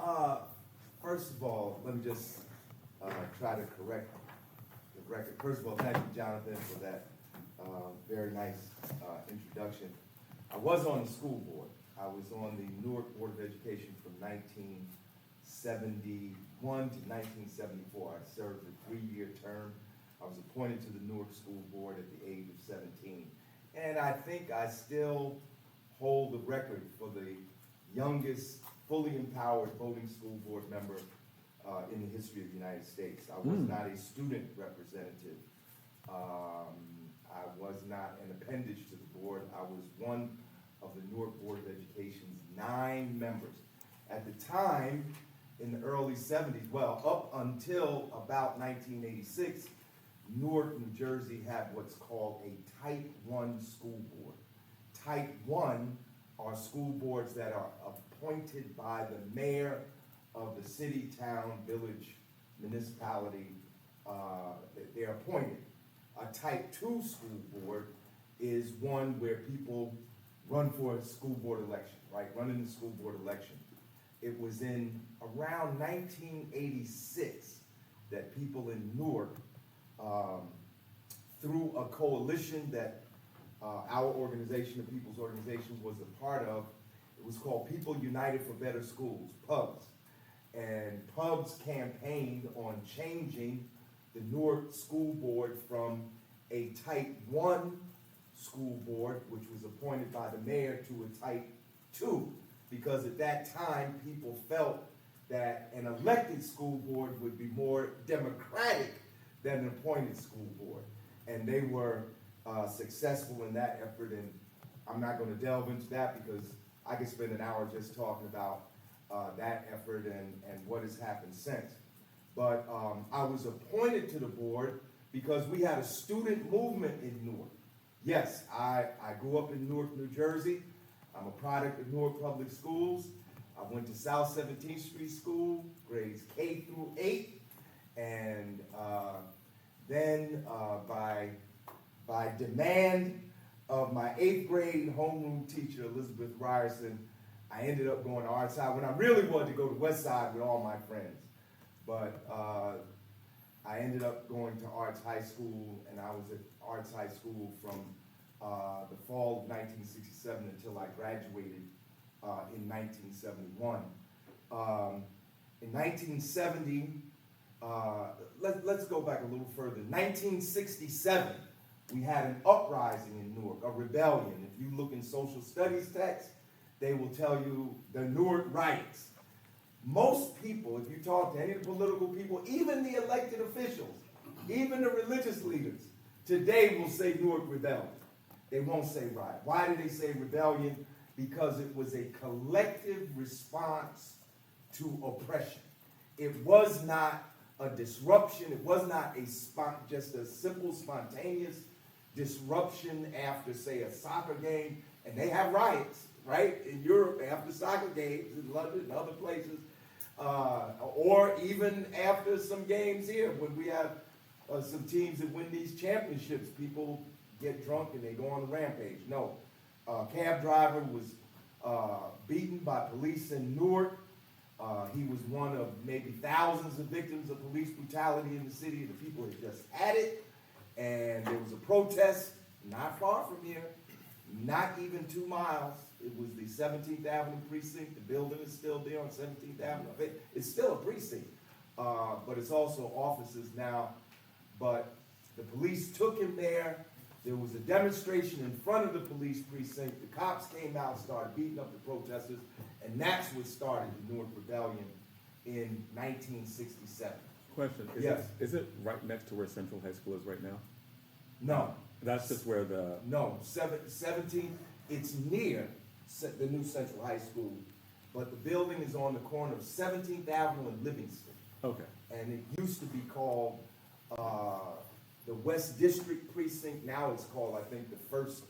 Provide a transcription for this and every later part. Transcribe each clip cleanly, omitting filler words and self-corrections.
Uh, First of all, let me just try to correct the record. First of all, thank you, Jonathan, for that very nice introduction. I was on the school board. I was on the Newark Board of Education from 1971 to 1974. I served a 3-year term. I was appointed to the Newark School Board at the age of 17. And I think I still hold the record for the youngest fully empowered voting school board member in the history of the United States. I was not a student representative. I was not an appendage to the board. I was one of the Newark Board of Education's 9 members. At the time, in the early 70s, well, up until about 1986, Newark, New Jersey had what's called a Type 1 school board. Type 1 are school boards that are appointed by the mayor of the city, town, village, municipality. They're appointed. A Type 2 school board is one where people run for a school board election, right? Run in the school board election. It was in around 1986 that people in Newark, through a coalition that our organization, the People's Organization, was a part of. It was called People United for Better Schools, PUBS. And PUBS campaigned on changing the Newark School Board from a Type 1 school board, which was appointed by the mayor, to a Type 2. Because at that time, people felt that an elected school board would be more democratic than an appointed school board. And they were successful in that effort, and I'm not going to delve into that because I could spend an hour just talking about that effort and what has happened since. But I was appointed to the board because we had a student movement in Newark. Yes, I grew up in Newark, New Jersey. I'm a product of Newark Public Schools. I went to South 17th Street School, grades K through 8, and then by demand of my 8th grade homeroom teacher, Elizabeth Ryerson, I ended up going to Arts High when I really wanted to go to West Side with all my friends. But I ended up going to Arts High School, and I was at Arts High School from the fall of 1967 until I graduated in 1971. In 1970, let's go back a little further. 1967, we had an uprising in Newark, a rebellion. If you look in social studies texts, they will tell you the Newark riots. Most people, if you talk to any of the political people, even the elected officials, even the religious leaders, today will say Newark rebellion. They won't say riot. Why do they say rebellion? Because it was a collective response to oppression. It was not a disruption. It was not just a simple, spontaneous disruption after, say, a soccer game. And they have riots, right, in Europe after soccer games, in London and other places. Or even after some games here, when we have some teams that win these championships, people get drunk and they go on a rampage. No, a cab driver was beaten by police in Newark. He was one of maybe thousands of victims of police brutality in the city. The people had just had it, and there was a protest not far from here, not even 2 miles. It was the 17th Avenue precinct. The building is still there on 17th Avenue. It's still a precinct, but it's also offices now. But the police took him there. There was a demonstration in front of the police precinct. The cops came out, started beating up the protesters, and that's what started the Newark Rebellion in 1967. Question, is it right next to where Central High School is right now? No. That's just where the... No, 17, it's near the new Central High School, but the building is on the corner of 17th Avenue and Livingston. Okay. And it used to be called the West District Precinct. Now it's called, I think, the First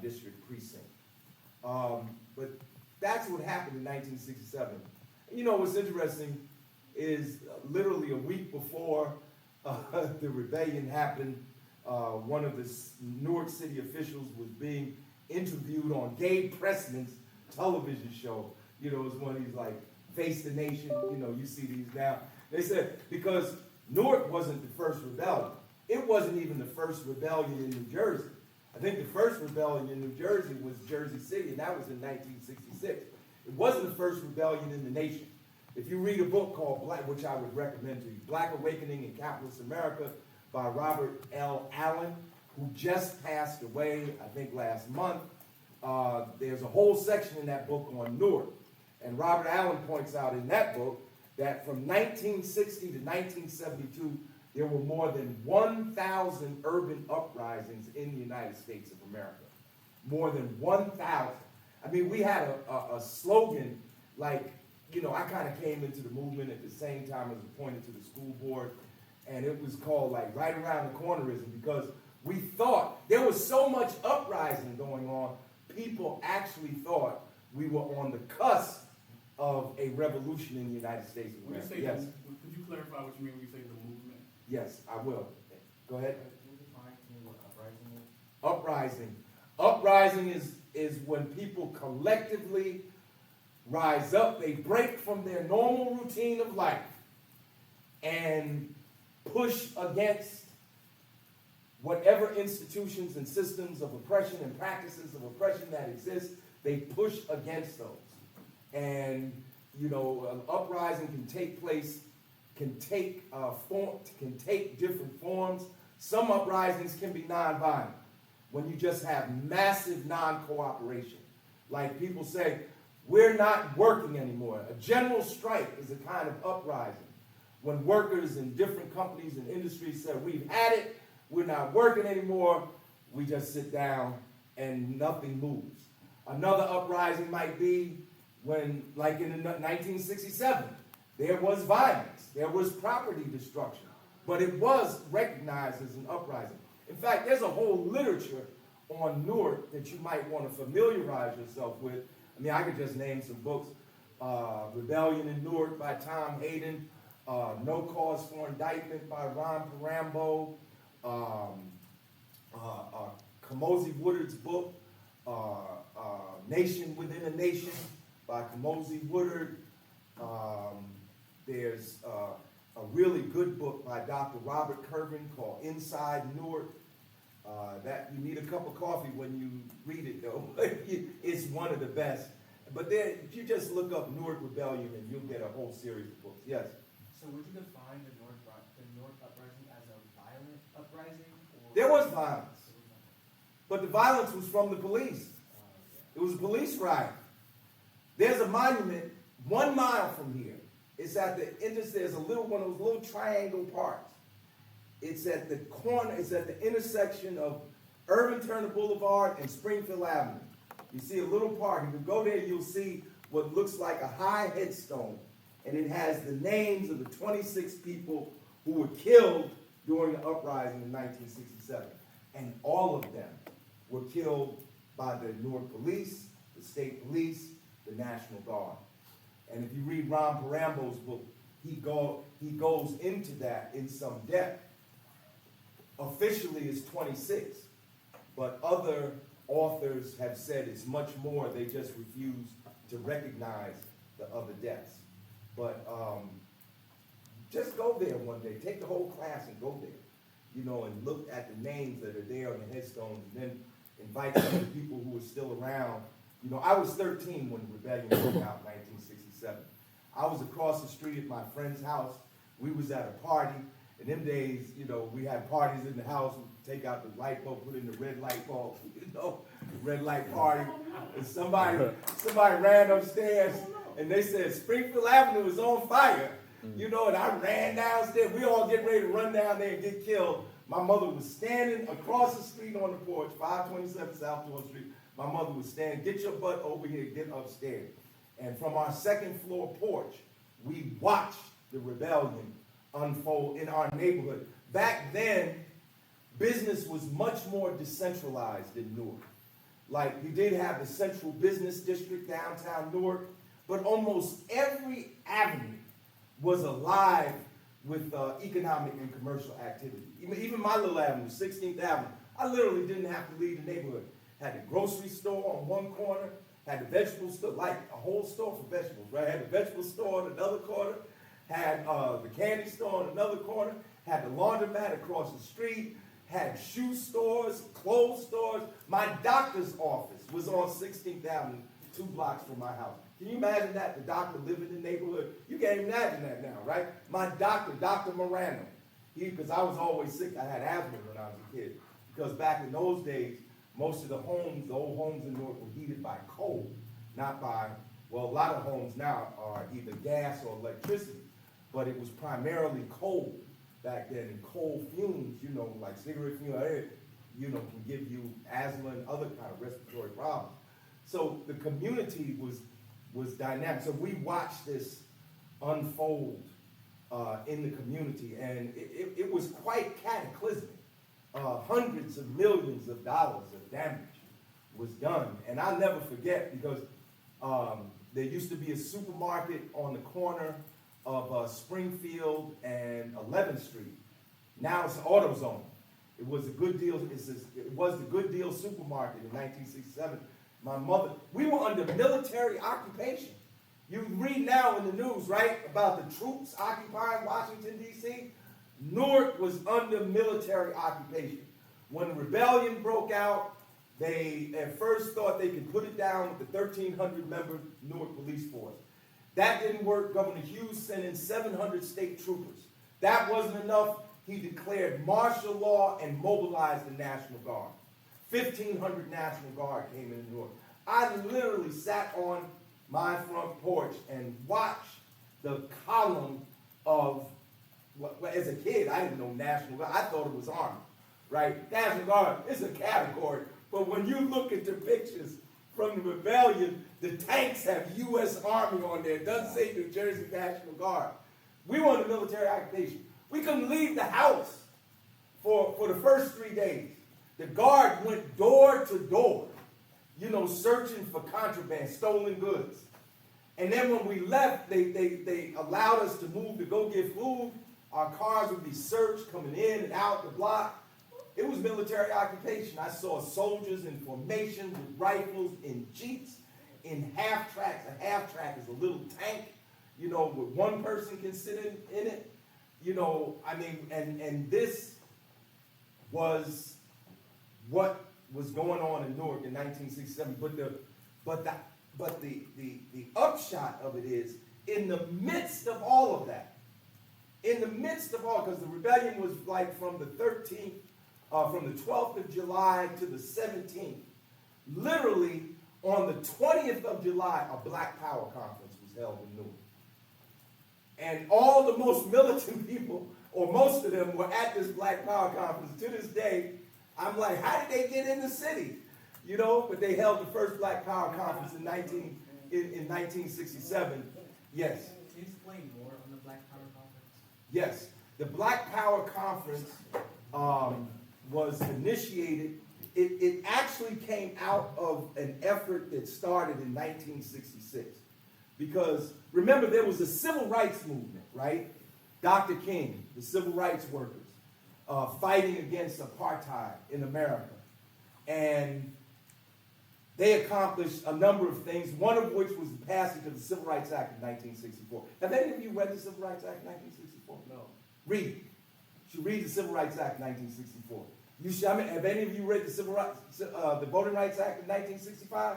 District Precinct. But that's what happened in 1967. You know, what's interesting is literally a week before the rebellion happened, one of the Newark City officials was being interviewed on Gabe Pressman's television show. You know, it was one of these like face the nation, you know, you see these now. They said, because Newark wasn't the first rebellion. It wasn't even the first rebellion in New Jersey. I think the first rebellion in New Jersey was Jersey City, and that was in 1966. It wasn't the first rebellion in the nation. If you read a book called Black, which I would recommend to you, Black Awakening in Capitalist America by Robert L. Allen, who just passed away, I think last month. There's a whole section in that book on Newark. And Robert Allen points out in that book that from 1960 to 1972, there were more than 1,000 urban uprisings in the United States of America. More than 1,000. I mean, we had a slogan like, you know, I kind of came into the movement at the same time as appointed to the school board, and it was called like right around the cornerism, because we thought there was so much uprising going on, people actually thought we were on the cusp of a revolution in the United States of America. When you say Yes. could you clarify what you mean when you say the movement? Yes, I will. Go ahead. Can you define to me what uprising is? Uprising. Uprising is when people collectively rise up, they break from their normal routine of life and push against whatever institutions and systems of oppression and practices of oppression that exist. They push against those. And, you know, an uprising can take place, can take different forms. Some uprisings can be nonviolent, when you just have massive non-cooperation. Like people say, we're not working anymore. A general strike is a kind of uprising. When workers in different companies and industries say, we've had it, we're not working anymore, we just sit down and nothing moves. Another uprising might be when, like in 1967, there was violence, there was property destruction, but it was recognized as an uprising. In fact, there's a whole literature on Newark that you might want to familiarize yourself with. I mean, I could just name some books. Rebellion in Newark by Tom Hayden, No Cause for Indictment by Ron Parambo, Kamosi Woodard's book, Nation Within a Nation by Kamosi Woodard. There's a really good book by Dr. Robert Kervin called Inside Newark. That you need a cup of coffee when you read it, though. It's one of the best. But then, if you just look up Newark Rebellion, and you'll get a whole series of books. Yes. So would you define the Newark uprising as a violent uprising? Or There was violence, but the violence was from the police. It was a police riot. There's a monument 1 mile from here. It's at the entrance. There's a little one of those little triangle parks. It's at the corner. It's at the intersection of Irvin Turner Boulevard and Springfield Avenue. You see a little park. If you go there, you'll see what looks like a high headstone, and it has the names of the 26 people who were killed during the uprising in 1967, and all of them were killed by the Newark Police, the State Police, the National Guard. And if you read Ron Parambo's book, he goes into that in some depth. Officially, it's 26, but other authors have said it's much more. They just refuse to recognize the other deaths. But just go there one day. Take the whole class and go there, you know, and look at the names that are there on the headstones, and then invite some of the people who are still around. You know, I was 13 when the rebellion broke out in 1967. I was across the street at my friend's house. We was at a party. In them days, you know, we had parties in the house. We'd take out the light bulb, put in the red light bulb, you know, red light party. And somebody ran upstairs, and they said, Springfield Avenue is on fire. You know, and I ran downstairs. We all get ready to run down there and get killed. My mother was standing across the street on the porch, 527 South 12th Street. My mother was standing, get your butt over here, get upstairs. And from our second floor porch, we watched the rebellion unfold in our neighborhood. Back then, business was much more decentralized in Newark. Like, you did have the central business district downtown Newark, but almost every avenue was alive with economic and commercial activity. Even my little avenue, 16th Avenue, I literally didn't have to leave the neighborhood. Had a grocery store on one corner, Had the vegetable store, like a whole store for vegetables, right? Had the vegetable store in another corner, had the candy store in another corner, had the laundromat across the street, had shoe stores, clothes stores. My doctor's office was on 16th Avenue, 2 blocks from my house. Can you imagine that? The doctor living in the neighborhood. You can't imagine that now, right? My doctor, Dr. Morano, because I was always sick. I had asthma when I was a kid. Because back in those days, most of the homes, the old homes in Newark were heated by coal, not by, well, a lot of homes now are either gas or electricity, but it was primarily coal back then, and coal fumes, you know, like cigarette fumes, you know, can give you asthma and other kind of respiratory problems. So the community was dynamic. So we watched this unfold in the community, and it was quite cataclysmic. Hundreds of millions of dollars of damage was done. And I'll never forget, because there used to be a supermarket on the corner of Springfield and 11th Street. Now it's AutoZone. It was a Good Deal. It was the Good Deal supermarket in 1967. My mother, we were under military occupation. You read now in the news, right, about the troops occupying Washington, D.C. Newark was under military occupation. When the rebellion broke out, they at first thought they could put it down with the 1,300-member Newark police force. That didn't work. Governor Hughes sent in 700 state troopers. That wasn't enough. He declared martial law and mobilized the National Guard. 1,500 National Guard came in Newark. I literally sat on my front porch and watched the column of, as a kid, I didn't know National Guard. I thought it was Army, right? National Guard is a category. But when you look at the pictures from the rebellion, the tanks have U.S. Army on there. It doesn't say New Jersey National Guard. We were under military occupation. We couldn't leave the house for the first 3 days. The guard went door to door, you know, searching for contraband, stolen goods. And then when we left, they allowed us to move to go get food. Our cars would be searched coming in and out the block. It was military occupation. I saw soldiers in formation with rifles, in jeeps, in half tracks. A half track is a little tank, you know, where one person can sit in it. You know, I mean, and this was what was going on in Newark in 1967. But the upshot of it is, in the midst of all of that, in the midst of all, because the rebellion was like from the 12th of July to the 17th, literally on the 20th of July, a Black Power conference was held in Newark. And all the most militant people, or most of them, were at this Black Power conference. To this day, I'm like, how did they get in the city? You know, but they held the first Black Power conference in 1967. Yes. Can you explain more on the Black Power conference? Yes. The Black Power conference was initiated. It actually came out of an effort that started in 1966. Because, remember, there was a civil rights movement, right? Dr. King, the civil rights workers, fighting against apartheid in America. And they accomplished a number of things, one of which was the passage of the Civil Rights Act of 1964. Have any of you read the Civil Rights Act of 1964? No. Read it. You should read the Civil Rights Act of 1964. You should, have any of you read the the Voting Rights Act of 1965?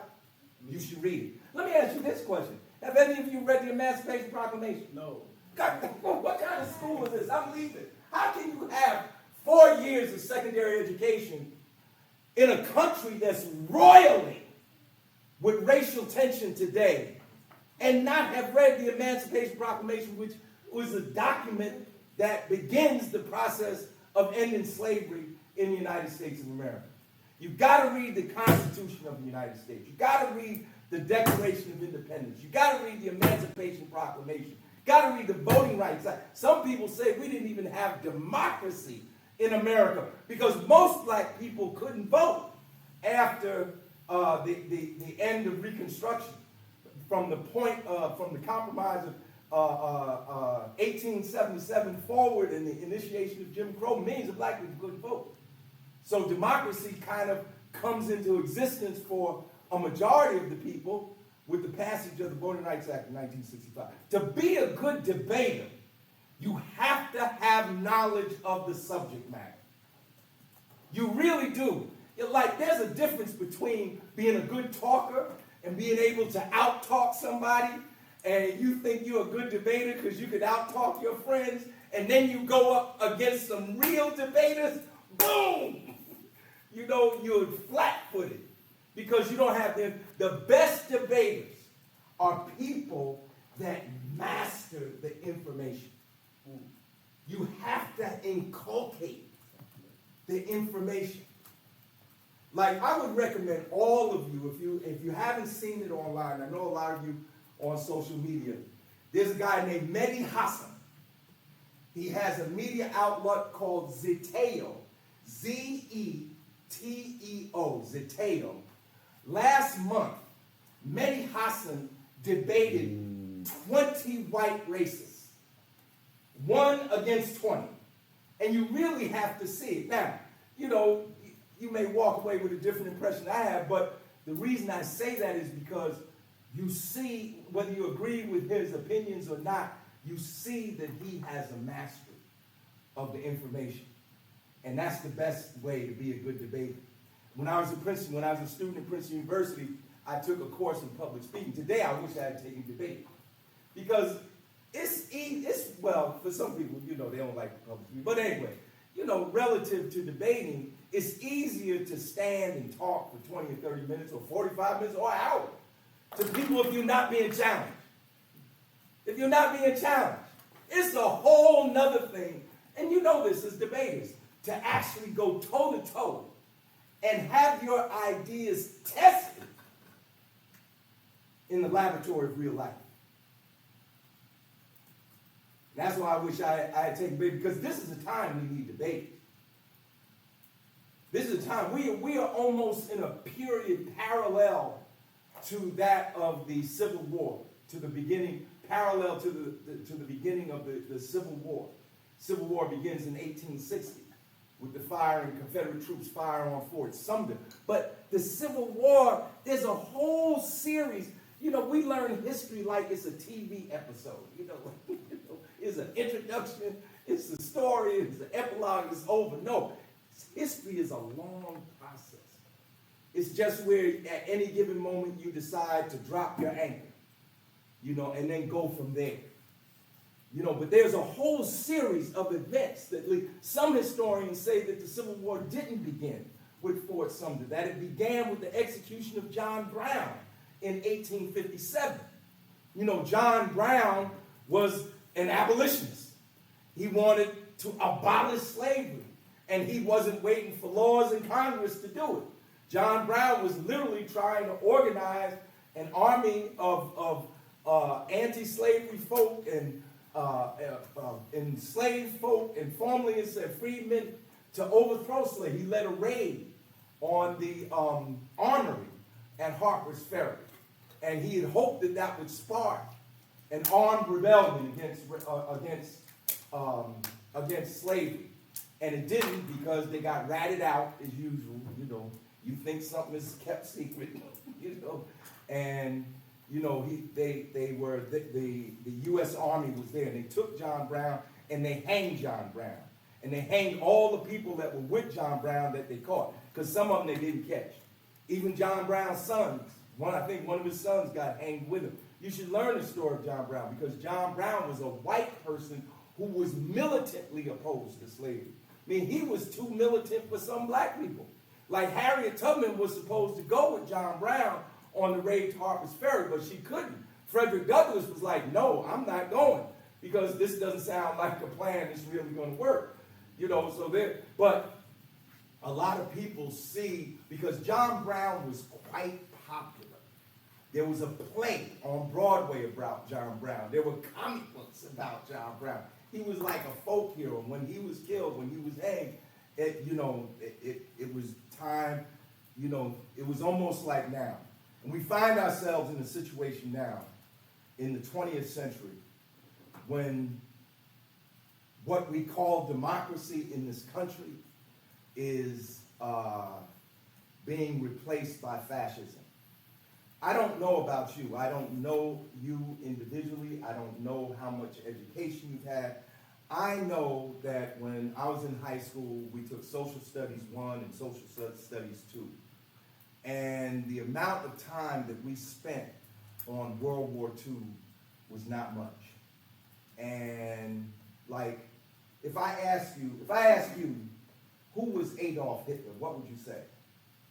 You should read it. Let me ask you this question. Have any of you read the Emancipation Proclamation? No. God, what kind of school is this? I'm leaving. How can you have 4 years of secondary education in a country that's roiling with racial tension today and not have read the Emancipation Proclamation, which was a document that begins the process of ending slavery in the United States of America? You've got to read the Constitution of the United States. You've got to read the Declaration of Independence. You've got to read the Emancipation Proclamation. You've got to read the Voting Rights Act. Some people say we didn't even have democracy in America because most black people couldn't vote after the end of Reconstruction. From the compromise of 1877 forward and the initiation of Jim Crow, millions of black people couldn't vote. So democracy kind of comes into existence for a majority of the people with the passage of the Voting Rights Act of 1965. To be a good debater, you have to have knowledge of the subject matter. You really do. Like, there's a difference between being a good talker and being able to out-talk somebody, and you think you're a good debater because you could out-talk your friends, and then you go up against some real debaters, boom! You know, you're flat-footed because you don't have the best debaters are people that master the information. You have to inculcate the information. Like, I would recommend all of you, if you haven't seen it online, I know a lot of you on social media, there's a guy named Mehdi Hassan. He has a media outlet called Zeteo, Zeteo, Zeteo. Last month, Mehdi Hassan debated 20 white racists, 1 against 20. And you really have to see it. Now, you know, you may walk away with a different impression I have, but the reason I say that is because you see, whether you agree with his opinions or not, you see that he has a mastery of the information. And that's the best way to be a good debater. When I was at Princeton, when I was a student at Princeton University, I took a course in public speaking. Today, I wish I had taken debate. Because well, for some people, you know, they don't like public speaking. But anyway, you know, relative to debating, it's easier to stand and talk for 20 or 30 minutes or 45 minutes or an hour to people if you're not being challenged. If you're not being challenged, it's a whole nother thing. And you know this as debaters, to actually go toe-to-toe and have your ideas tested in the laboratory of real life. That's why I wish I had taken debate, because this is a time we need debate. This is a time, we are almost in a period parallel to that of the Civil War, to the beginning, parallel to the beginning of the Civil War. Civil War begins in 1860 with the firing, Confederate troops firing on Fort Sumter. But the Civil War, there's a whole series. You know, we learn history like it's a TV episode. You know, it's an introduction, it's the story, it's the epilogue, it's over. No, history is a long process. It's just where at any given moment you decide to drop your anchor, you know, and then go from there. You know, but there's a whole series of events that some historians say that the Civil War didn't begin with Fort Sumter, that it began with the execution of John Brown in 1857. You know, John Brown was an abolitionist. He wanted to abolish slavery, and he wasn't waiting for laws in Congress to do it. John Brown was literally trying to organize an army of anti-slavery folk and enslaved folk and formerly enslaved freedmen to overthrow slavery. He led a raid on the armory at Harper's Ferry, and he had hoped that that would spark an armed rebellion against slavery, and it didn't, because they got ratted out as usual. You know, you think something is kept secret, you know, and you know, the U.S. Army was there, and they took John Brown, and they hanged John Brown. And they hanged all the people that were with John Brown that they caught, because some of them they didn't catch. Even John Brown's sons, I think one of his sons got hanged with him. You should learn the story of John Brown, because John Brown was a white person who was militantly opposed to slavery. I mean, he was too militant for some black people. Like Harriet Tubman was supposed to go with John Brown on the raid to Harper's Ferry, but she couldn't. Frederick Douglass was like, no, I'm not going, because this doesn't sound like a plan that's really going to work. You know, so there, but a lot of people see, because John Brown was quite popular. There was a play on Broadway about John Brown. There were comic books about John Brown. He was like a folk hero. When he was killed, when he was hanged, it was time, you know, it was almost like now. And we find ourselves in a situation now, in the 20th century, when what we call democracy in this country is being replaced by fascism. I don't know about you. I don't know you individually. I don't know how much education you've had. I know that when I was in high school, we took Social Studies 1 and Social Studies 2. And the amount of time that we spent on World War II was not much. And like, if I ask you, who was Adolf Hitler, what would you say?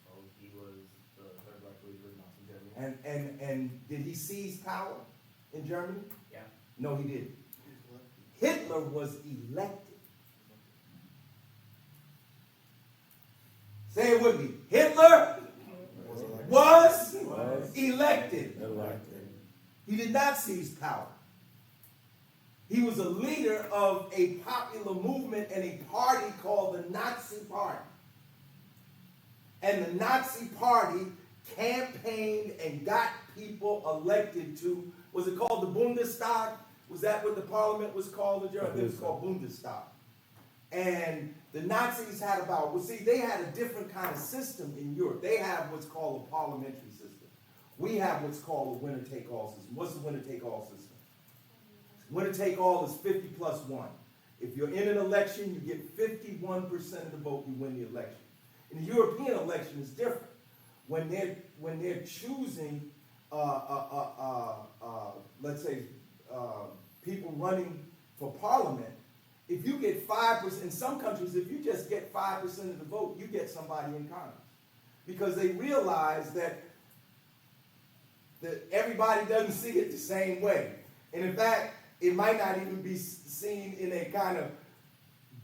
Oh, he was the third black leader in Nazi Germany. And did he seize power in Germany? Yeah. No, he didn't. Hitler was elected. Say it with me. Hitler was elected. He did not seize power. He was a leader of a popular movement and a party called the Nazi Party. And the Nazi Party campaigned and got people elected to, was it called the Bundestag? Was that what the parliament was called in Germany? It was called Bundestag. And the Nazis had about, well, see, they had a different kind of system in Europe. They have what's called a parliamentary system. We have what's called a winner-take-all system. What's the winner-take-all system? Winner-take-all is 50 plus 1. If you're in an election, you get 51% of the vote, you win the election. In the European election, it's different. When they're choosing, let's say, people running for parliament, if you get 5%, in some countries, if you just get 5% of the vote, you get somebody in Congress. Because they realize that everybody doesn't see it the same way. And in fact, it might not even be seen in a kind of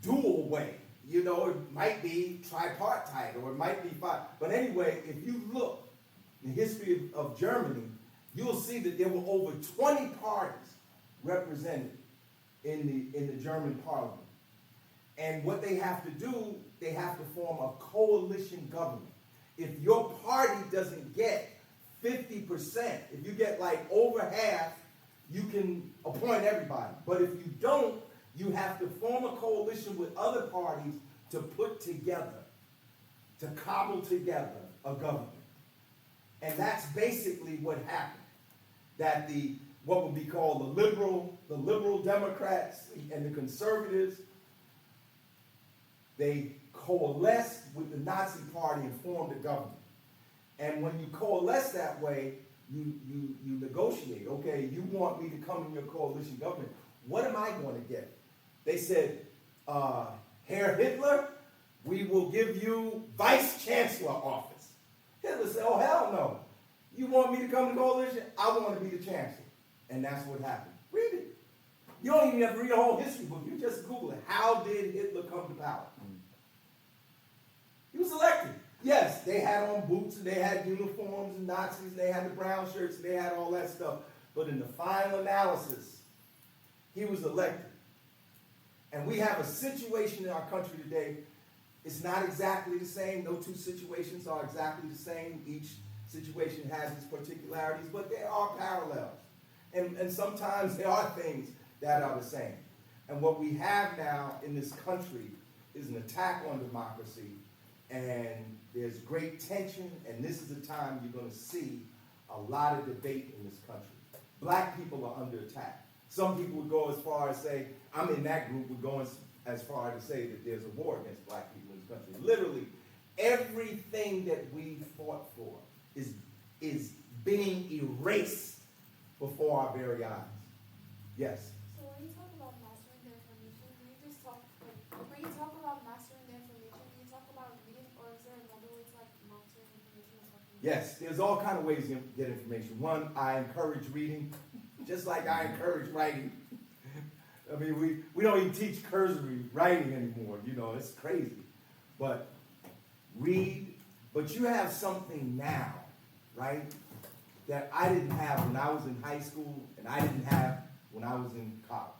dual way. You know, it might be tripartite, or it might be five. But anyway, if you look in the history of Germany, you'll see that there were over 20 parties represented in the German parliament. And what they have to do, they have to form a coalition government. If your party doesn't get 50%, if you get like over half, you can appoint everybody. But if you don't, you have to form a coalition with other parties to put together, to cobble together a government. And that's basically what happened. That what would be called the liberal Democrats and the conservatives, they coalesced with the Nazi Party and formed a government. And when you coalesce that way, you negotiate. Okay, you want me to come in your coalition government. What am I going to get? They said, Herr Hitler, we will give you vice chancellor office. Hitler said, oh, hell no. You want me to come to coalition? I want to be the chancellor. And that's what happened. Read it. You don't even have to read a whole history book. You just Google it. How did Hitler come to power? He was elected. Yes, they had on boots and they had uniforms and Nazis and they had the brown shirts and they had all that stuff. But in the final analysis, he was elected. And we have a situation in our country today. It's not exactly the same. No two situations are exactly the same. Each situation has its particularities, but there are parallels. And sometimes there are things that are the same. And what we have now in this country is an attack on democracy, and there's great tension, and this is the time you're going to see a lot of debate in this country. Black people are under attack. Some people would go as far as say, I'm in that group, would go as far to say that there's a war against black people in this country. Literally, everything that we fought for is being erased before our very eyes. Yes? So when you talk about mastering the information, do you just talk, like, when you talk about mastering the information, do you talk about reading, or is there another way to, like, master information or something? Yes, there's all kind of ways to get information. One, I encourage reading, just like I encourage writing. I mean, we don't even teach cursory writing anymore, you know, it's crazy. But read, but you have something now, right, that I didn't have when I was in high school and I didn't have when I was in college.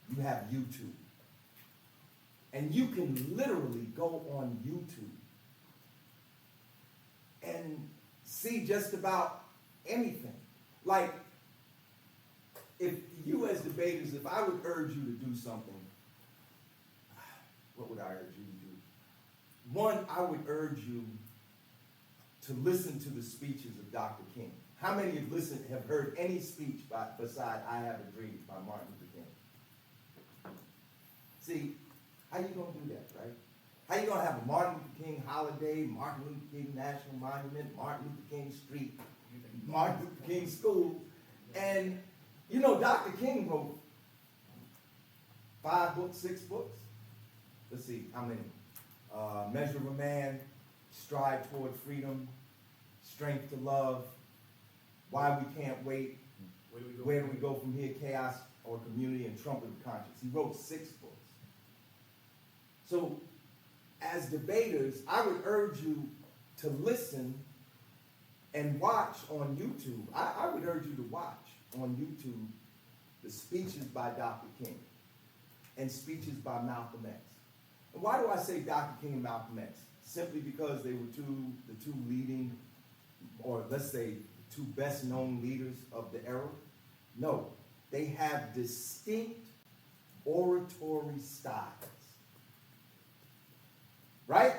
You have YouTube. And you can literally go on YouTube and see just about anything. Like, if you as debaters, if I would urge you to do something, what would I urge you to do? One, I would urge you to listen to the speeches of Dr. King? How many have heard any speech beside I Have a Dream by Martin Luther King? See, how you gonna do that, right? How you gonna have a Martin Luther King holiday, Martin Luther King National Monument, Martin Luther King Street, Martin Luther King School, and you know Dr. King wrote 5 books, 6 books? Let's see, how many? Measure of a Man, Strive Toward Freedom, Strength to Love, Why We Can't Wait, Where Do We Go From Here, Chaos or Community, and Trumpet of Conscience. He wrote 6 books. So, as debaters, I would urge you to listen and watch on YouTube. I would urge you to watch on YouTube the speeches by Dr. King and speeches by Malcolm X. And why do I say Dr. King and Malcolm X? Simply because they were the two leading, or let's say, 2 best-known leaders of the era? No, they have distinct oratory styles. Right?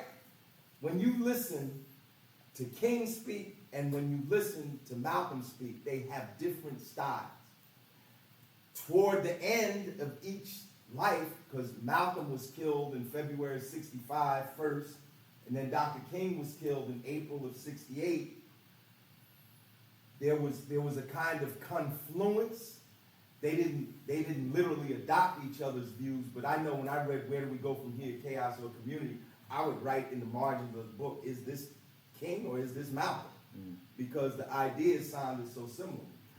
When you listen to King speak and when you listen to Malcolm speak, they have different styles. Toward the end of each life, because Malcolm was killed in February of 65 first, and then Dr. King was killed in April of 68, there was a kind of confluence. They didn't literally adopt each other's views, but I know when I read Where Do We Go From Here, Chaos or Community, I would write in the margins of the book, is this King or is this Malcolm? Because the ideas sounded so similar.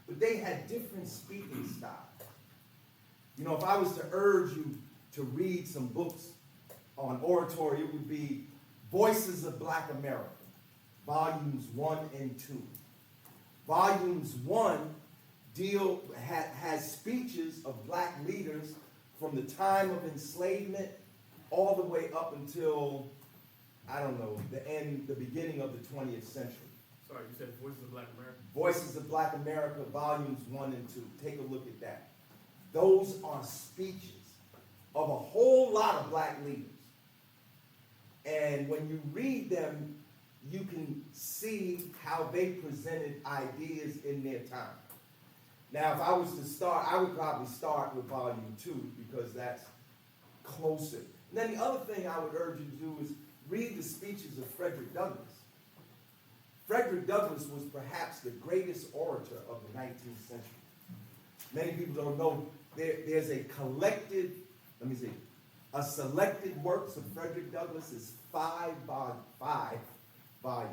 But they had different speaking styles. You know, if I was to urge you to read some books on oratory, it would be Voices of Black America, volumes 1 and 2. Volumes 1 has speeches of black leaders from the time of enslavement all the way up until, I don't know, the beginning of the 20th century. Sorry, you said Voices of Black America? Voices of Black America, volumes 1 and 2. Take a look at that. Those are speeches of a whole lot of black leaders. And when you read them, you can see how they presented ideas in their time. Now, if I was to start, I would probably start with volume 2 because that's closer. And then the other thing I would urge you to do is read the speeches of Frederick Douglass. Frederick Douglass was perhaps the greatest orator of the 19th century. Many people don't know there's a collected, a selected works of Frederick Douglass is 5 volumes.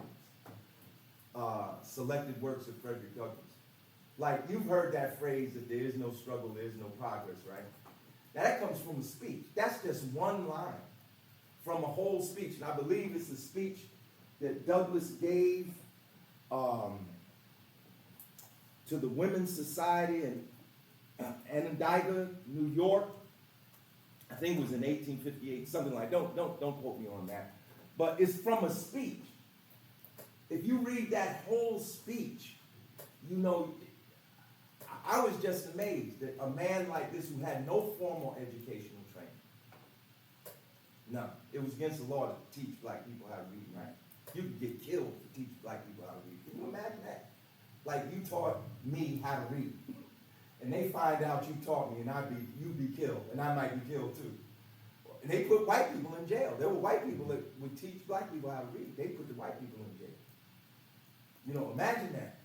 Selected works of Frederick Douglass. Like, you've heard that phrase that there is no struggle, there is no progress, right? Now that comes from a speech. That's just one line from a whole speech. And I believe it's a speech that Douglass gave to the Women's Society in Onondaga, New York. I think it was in 1858, something like that. Don't quote me on that. But it's from a speech. If you read that whole speech, you know, I was just amazed that a man like this who had no formal educational training, no, it was against the law to teach black people how to read and write. You could get killed to teach black people how to read. Can you imagine that? Like, you taught me how to read, and they find out you taught me, and you'd be killed, and I might be killed too. And they put white people in jail. There were white people that would teach black people how to read. They put the white people in jail. You know, imagine that.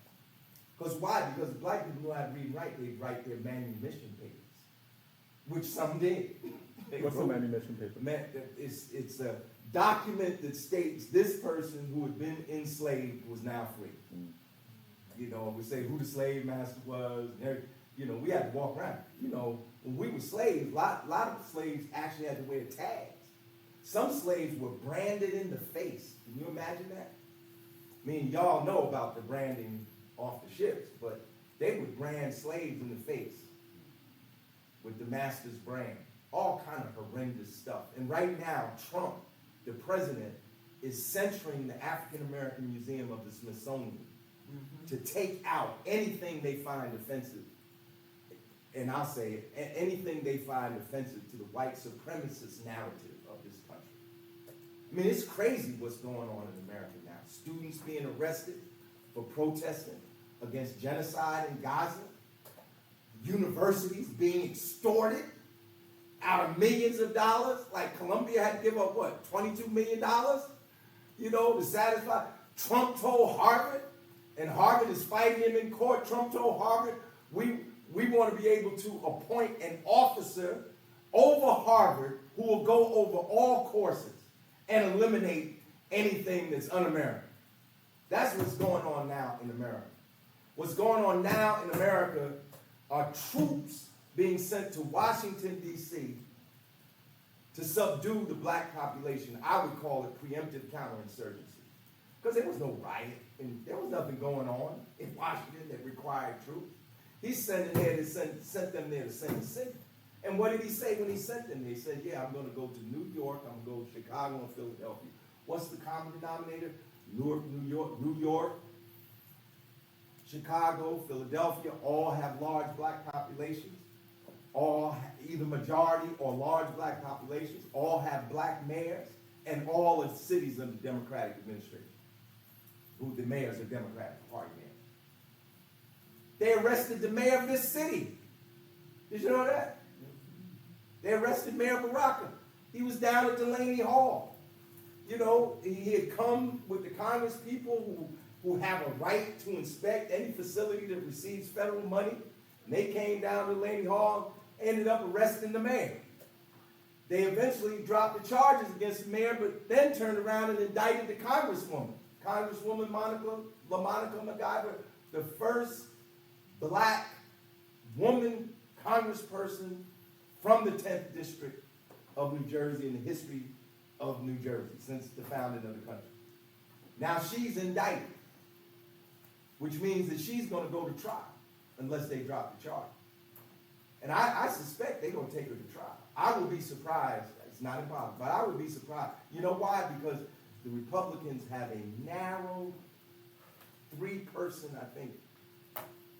Because why? Because if black people know how to read and write, they'd write their manumission papers, which some did. What's the manumission paper? It's a document that states this person who had been enslaved was now free. You know, we say who the slave master was. And you know, we had to walk around. You know, when we were slaves, a lot of slaves actually had to wear tags. Some slaves were branded in the face. Can you imagine that? I mean, y'all know about the branding off the ships, but they would brand slaves in the face with the master's brand. All kind of horrendous stuff. And right now, Trump, the president, is censoring the African American Museum of the Smithsonian to take out anything they find offensive. And I'll say it, anything they find offensive to the white supremacist narrative of this country. I mean, it's crazy what's going on in America now. students being arrested for protesting against genocide in Gaza, universities being extorted out of millions of dollars, like Columbia had to give up what, $22 million, to satisfy. Trump told Harvard, and Harvard is fighting him in court. Trump told Harvard, we want to be able to appoint an officer over Harvard who will go over all courses and eliminate anything that's un-American. That's what's going on now in America. What's going on now in America are troops being sent to Washington, D.C. to subdue the black population. I would call it preemptive counterinsurgency. Because there was no riot, and there was nothing going on in Washington that required troops. He's sent them there to send a signal. And what did he say when he sent them there? He said, yeah, I'm going to go to New York, I'm going to go to Chicago and Philadelphia. What's the common denominator? New York, Chicago, Philadelphia, all have large black populations. All either majority or large black populations, all have black mayors, and all are cities under Democratic administration, who the mayors are Democratic Party mayors. They arrested the mayor of this city. Did you know that? They arrested Mayor Baraka. He was down at Delaney Hall. He had come with the Congress people who have a right to inspect any facility that receives federal money. And they came down to Delaney Hall, ended up arresting the mayor. They eventually dropped the charges against the mayor, but then turned around and indicted the Congresswoman. Congresswoman Monica MacGyver, the first black woman congressperson from the 10th District of New Jersey in the history of New Jersey since the founding of the country. Now she's indicted, which means that she's going to go to trial unless they drop the charge. And I suspect they're going to take her to trial. I would be surprised. It's not impossible, but I would be surprised. You know why? Because the Republicans have a narrow 3-person, I think,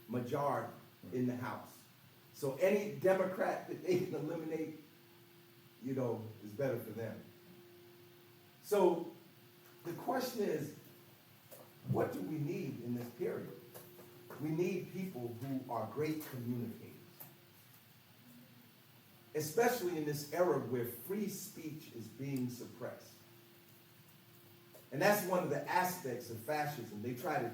majority in the House. So any Democrat that they can eliminate, is better for them. So the question is, what do we need in this period? We need people who are great communicators. Especially in this era where free speech is being suppressed. And that's one of the aspects of fascism. They try to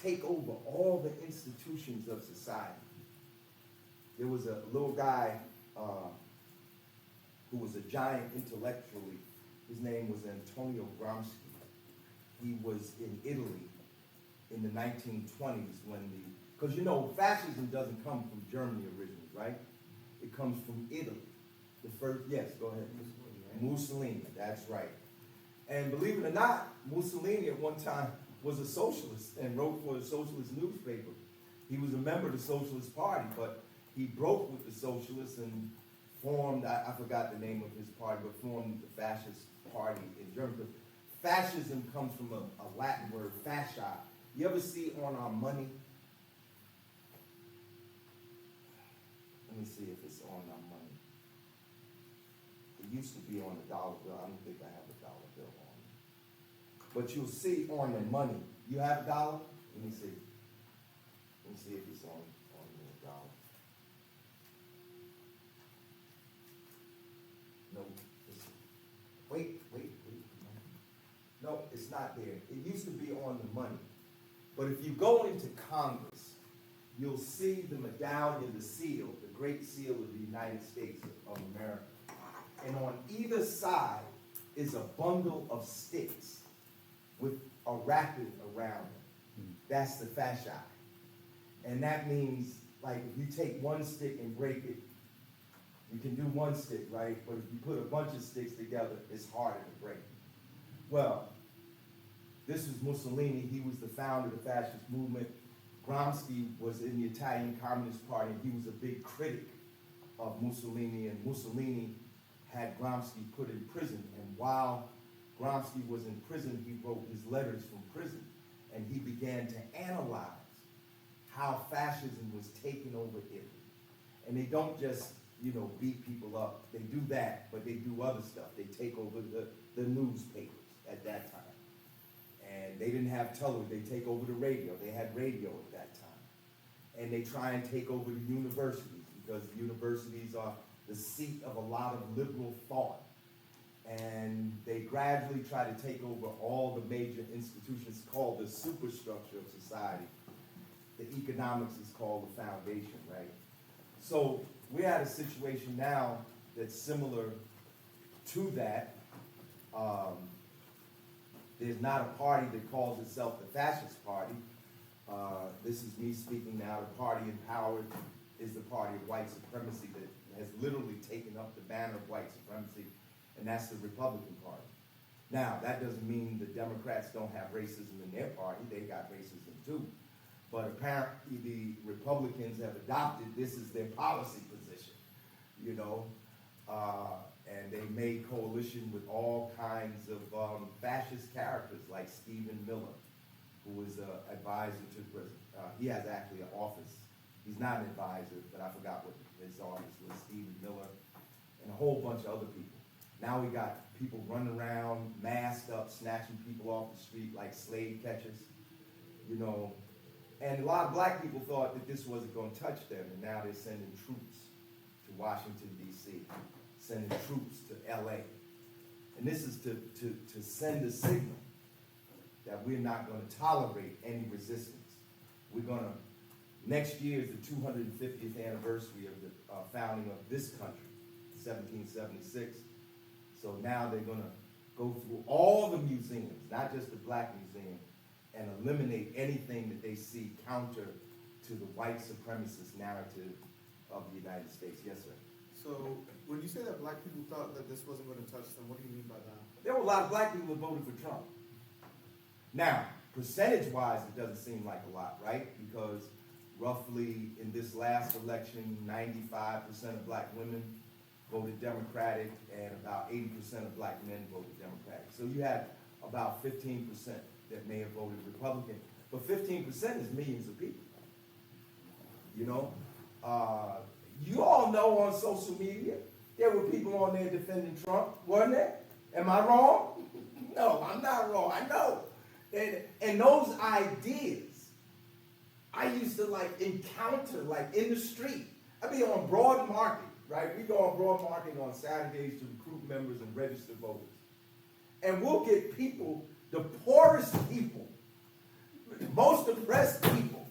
take over all the institutions of society. There was a little guy who was a giant intellectually. His name was Antonio Gramsci. He was in Italy in the 1920s because fascism doesn't come from Germany originally, right? It comes from Italy. The first, yes, go ahead. Mussolini, that's right. And believe it or not, Mussolini at one time was a socialist and wrote for a socialist newspaper. He was a member of the Socialist Party, but he broke with the socialists and formed, I forgot the name of his party, but formed the fascist party in Germany. Fascism comes from a Latin word, fasci. You ever see on our money? Let me see if it's on our money. It used to be on a dollar bill. I don't think I have a dollar bill on it. But you'll see on the money. You have a dollar? Let me see. Let me see if it's on the dollar. No. Wait. No, it's not there. It used to be on the money. But if you go into Congress, you'll see the medallion, the seal, the Great Seal of the United States of America. And on either side is a bundle of sticks with a wrapping around it. That's the fasci. And that means, like, if you take one stick and break it, you can do one stick, right? But if you put a bunch of sticks together, it's harder to break. Well, this was Mussolini. He was the founder of the fascist movement. Gramsci was in the Italian Communist Party, and he was a big critic of Mussolini, and Mussolini had Gramsci put in prison. And while Gramsci was in prison, he wrote his letters from prison, and he began to analyze how fascism was taking over Italy. And they don't just, beat people up. They do that, but they do other stuff. They take over the newspapers at that time. And they didn't have television, they take over the radio, they had radio at that time. And they try and take over the universities, because the universities are the seat of a lot of liberal thought. And they gradually try to take over all the major institutions called the superstructure of society. The economics is called the foundation, right? So we're at a situation now that's similar to that. There's not a party that calls itself the fascist party. This is me speaking now. The party in power is the party of white supremacy that has literally taken up the banner of white supremacy, and that's the Republican Party. Now, that doesn't mean the Democrats don't have racism in their party. They got racism too. But apparently the Republicans have adopted this as their policy position, you know, and they made coalition with all kinds of fascist characters like Stephen Miller, who was an advisor to the president. He has actually an office. He's not an advisor, but I forgot what his office was, Stephen Miller, and a whole bunch of other people. Now we got people running around, masked up, snatching people off the street like slave catchers, you know. And a lot of black people thought that this wasn't going to touch them, and now they're sending troops to Washington, D.C., sending troops to L.A. And this is to send a signal that we're not going to tolerate any resistance. We're going to, next year is the 250th anniversary of the founding of this country, 1776. So now they're going to go through all the museums, not just the Black Museum, and eliminate anything that they see counter to the white supremacist narrative of the United States. Yes, sir. So when you say that black people thought that this wasn't going to touch them, what do you mean by that? There were a lot of black people that voted for Trump. Now, percentage-wise, it doesn't seem like a lot, right? Because roughly in this last election, 95% of black women voted Democratic, and about 80% of black men voted Democratic. So you had about 15% that may have voted Republican, but 15% is millions of people. You know, you all know on social media, there were people on there defending Trump, wasn't there? Am I wrong? No, I'm not wrong, I know. And those ideas, I used to like encounter like in the street. I'd be on Broad Market, right? We go on Broad Market on Saturdays to recruit members and register voters. And we'll get people, the poorest people, the most oppressed people.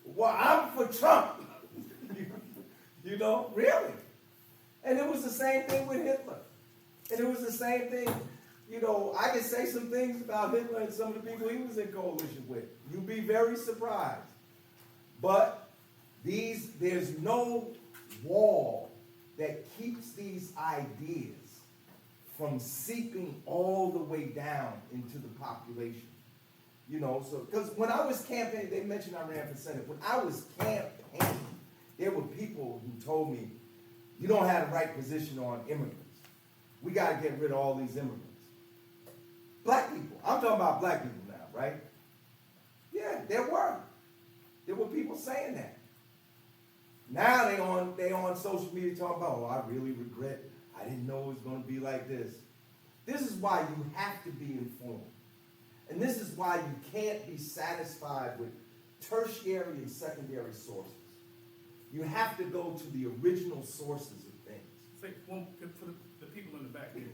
Well, I'm for Trump. You know, really. And it was the same thing with Hitler. And it was the same thing, you know, I can say some things about Hitler and some of the people he was in coalition with. You'd be very surprised. But there's no wall that keeps these ideas from seeping all the way down into the population. You know, so, because when I was campaigning, they mentioned I ran for Senate. When I was campaigning, there were people who told me, you don't have the right position on immigrants. We got to get rid of all these immigrants. Black people. I'm talking about black people now, right? Yeah, there were people saying that. Now they on social media talking about, oh, I really regret. I didn't know it was going to be like this. This is why you have to be informed. And this is why you can't be satisfied with tertiary and secondary sources. You have to go to the original sources of things. Say, one, for the people in the back here.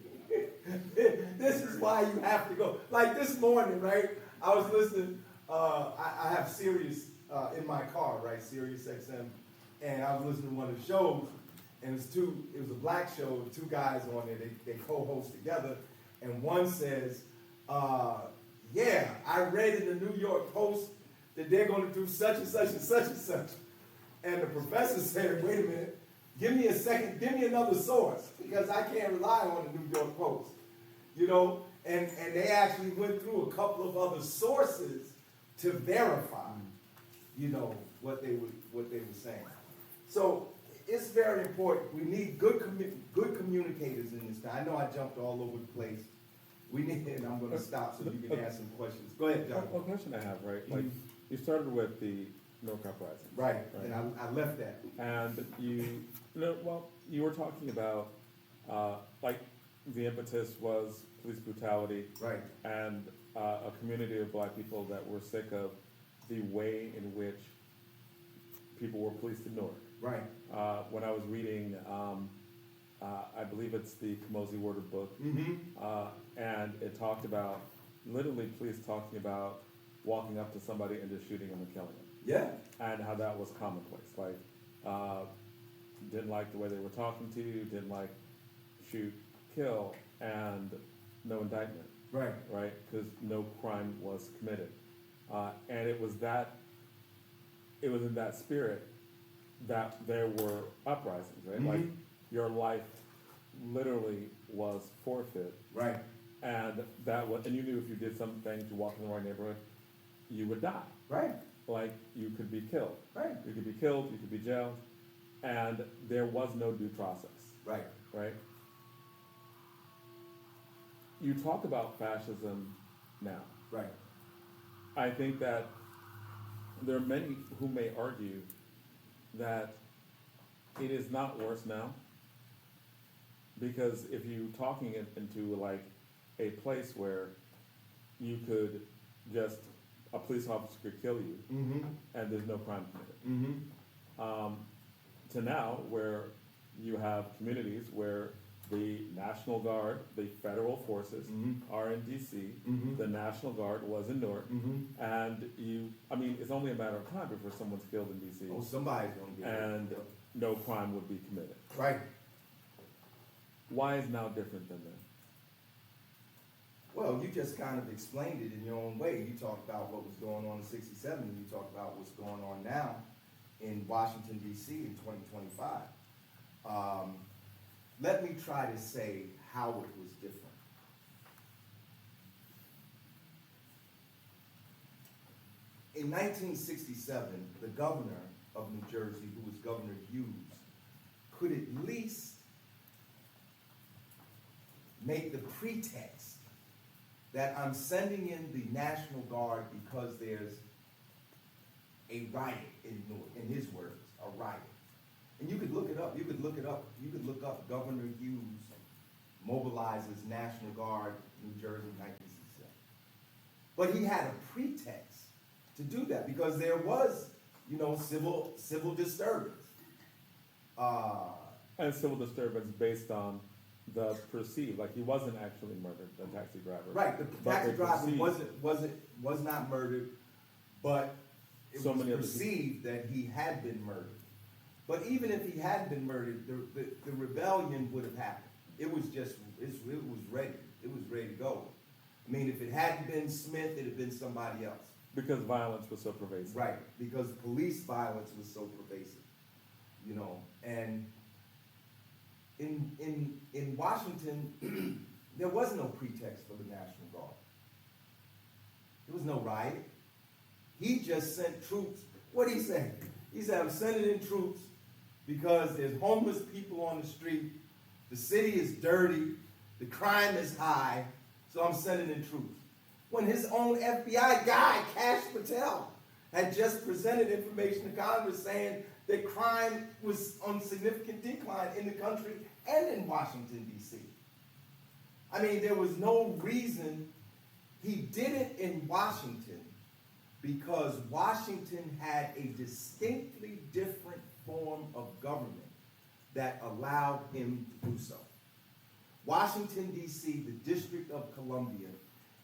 This is why you have to go. Like this morning, right? I was listening. I have Sirius in my car, right? Sirius XM, and I was listening to one of the shows, and it was a black show. Two guys on there. They co-host together, and one says, "Yeah, I read in the New York Post that they're going to do such and such and such and such," and the professor said, "Wait a minute. Give me a second, give me another source, because I can't rely on the New York Post." You know, and they actually went through a couple of other sources to verify, you know, what they were saying. So it's very important. We need good communicators in this time. I know I jumped all over the place. We need, and I'm going to stop so you can ask some questions. Go ahead, John. One question I have, right? Like, you started with the Newark uprising. Right, and I left that. And you were talking about, like, the impetus was police brutality. Right. And a community of black people that were sick of the way in which people were policed in Newark. Right. When I was reading, I believe it's the Kamosi Warder book, and it talked about literally police talking about walking up to somebody and just shooting them and killing them, Yeah. and how that was commonplace. Like, didn't like the way they were talking to you, didn't like shoot, kill, and no indictment, Right. right? Because no crime was committed, and it was in that spirit that there were uprisings, right? Like, your life literally was forfeit, Right. and and you knew if you did something to walk in the right neighborhood, you would die. Right. Like, you could be killed. Right. You could be killed, you could be jailed, and there was no due process, Right. right? You talk about fascism now. Right. I think that there are many who may argue that it is not worse now, because if you're talking it into like a place where you could just, a police officer could kill you and there's no crime committed, to now where you have communities where the National Guard, the federal forces are in D.C., the National Guard was in Newark, and it's only a matter of time before someone's killed in D.C. Oh, somebody's gonna get it. and no crime would be committed. Right. Why is now different than then? Well, you just kind of explained it in your own way. You talked about what was going on in '67, and you talked about what's going on now in Washington, D.C. in 2025. Let me try to say how it was different. In 1967, the governor of New Jersey, who was Governor Hughes, could at least make the pretext that I'm sending in the National Guard because there's a riot in Newark, in his words, a riot. And you could look it up, you could look up Governor Hughes mobilizes National Guard, New Jersey, 1967. But he had a pretext to do that because there was, civil disturbance. And civil disturbance based on the perceived, like he wasn't actually murdered, the taxi driver. Right, the But taxi they driver perceived- was not murdered, but it So was many other perceived that he had been murdered. But even if he hadn't been murdered, the rebellion would have happened. It was ready. It was ready to go. I mean, if it hadn't been Smith, it'd have been somebody else. Because violence was so pervasive. Right, because police violence was so pervasive, and in Washington, there was no pretext for the National Guard. There was no riot. He just sent troops. What did he say? He said, I'm sending in troops because there's homeless people on the street, the city is dirty, the crime is high, so I'm sending in troops. When his own FBI guy, Kash Patel, had just presented information to Congress saying that crime was on significant decline in the country and in Washington, D.C. I mean, there was no reason. He did it in Washington because Washington had a distinctly different form of government that allowed him to do so. Washington, D.C., the District of Columbia,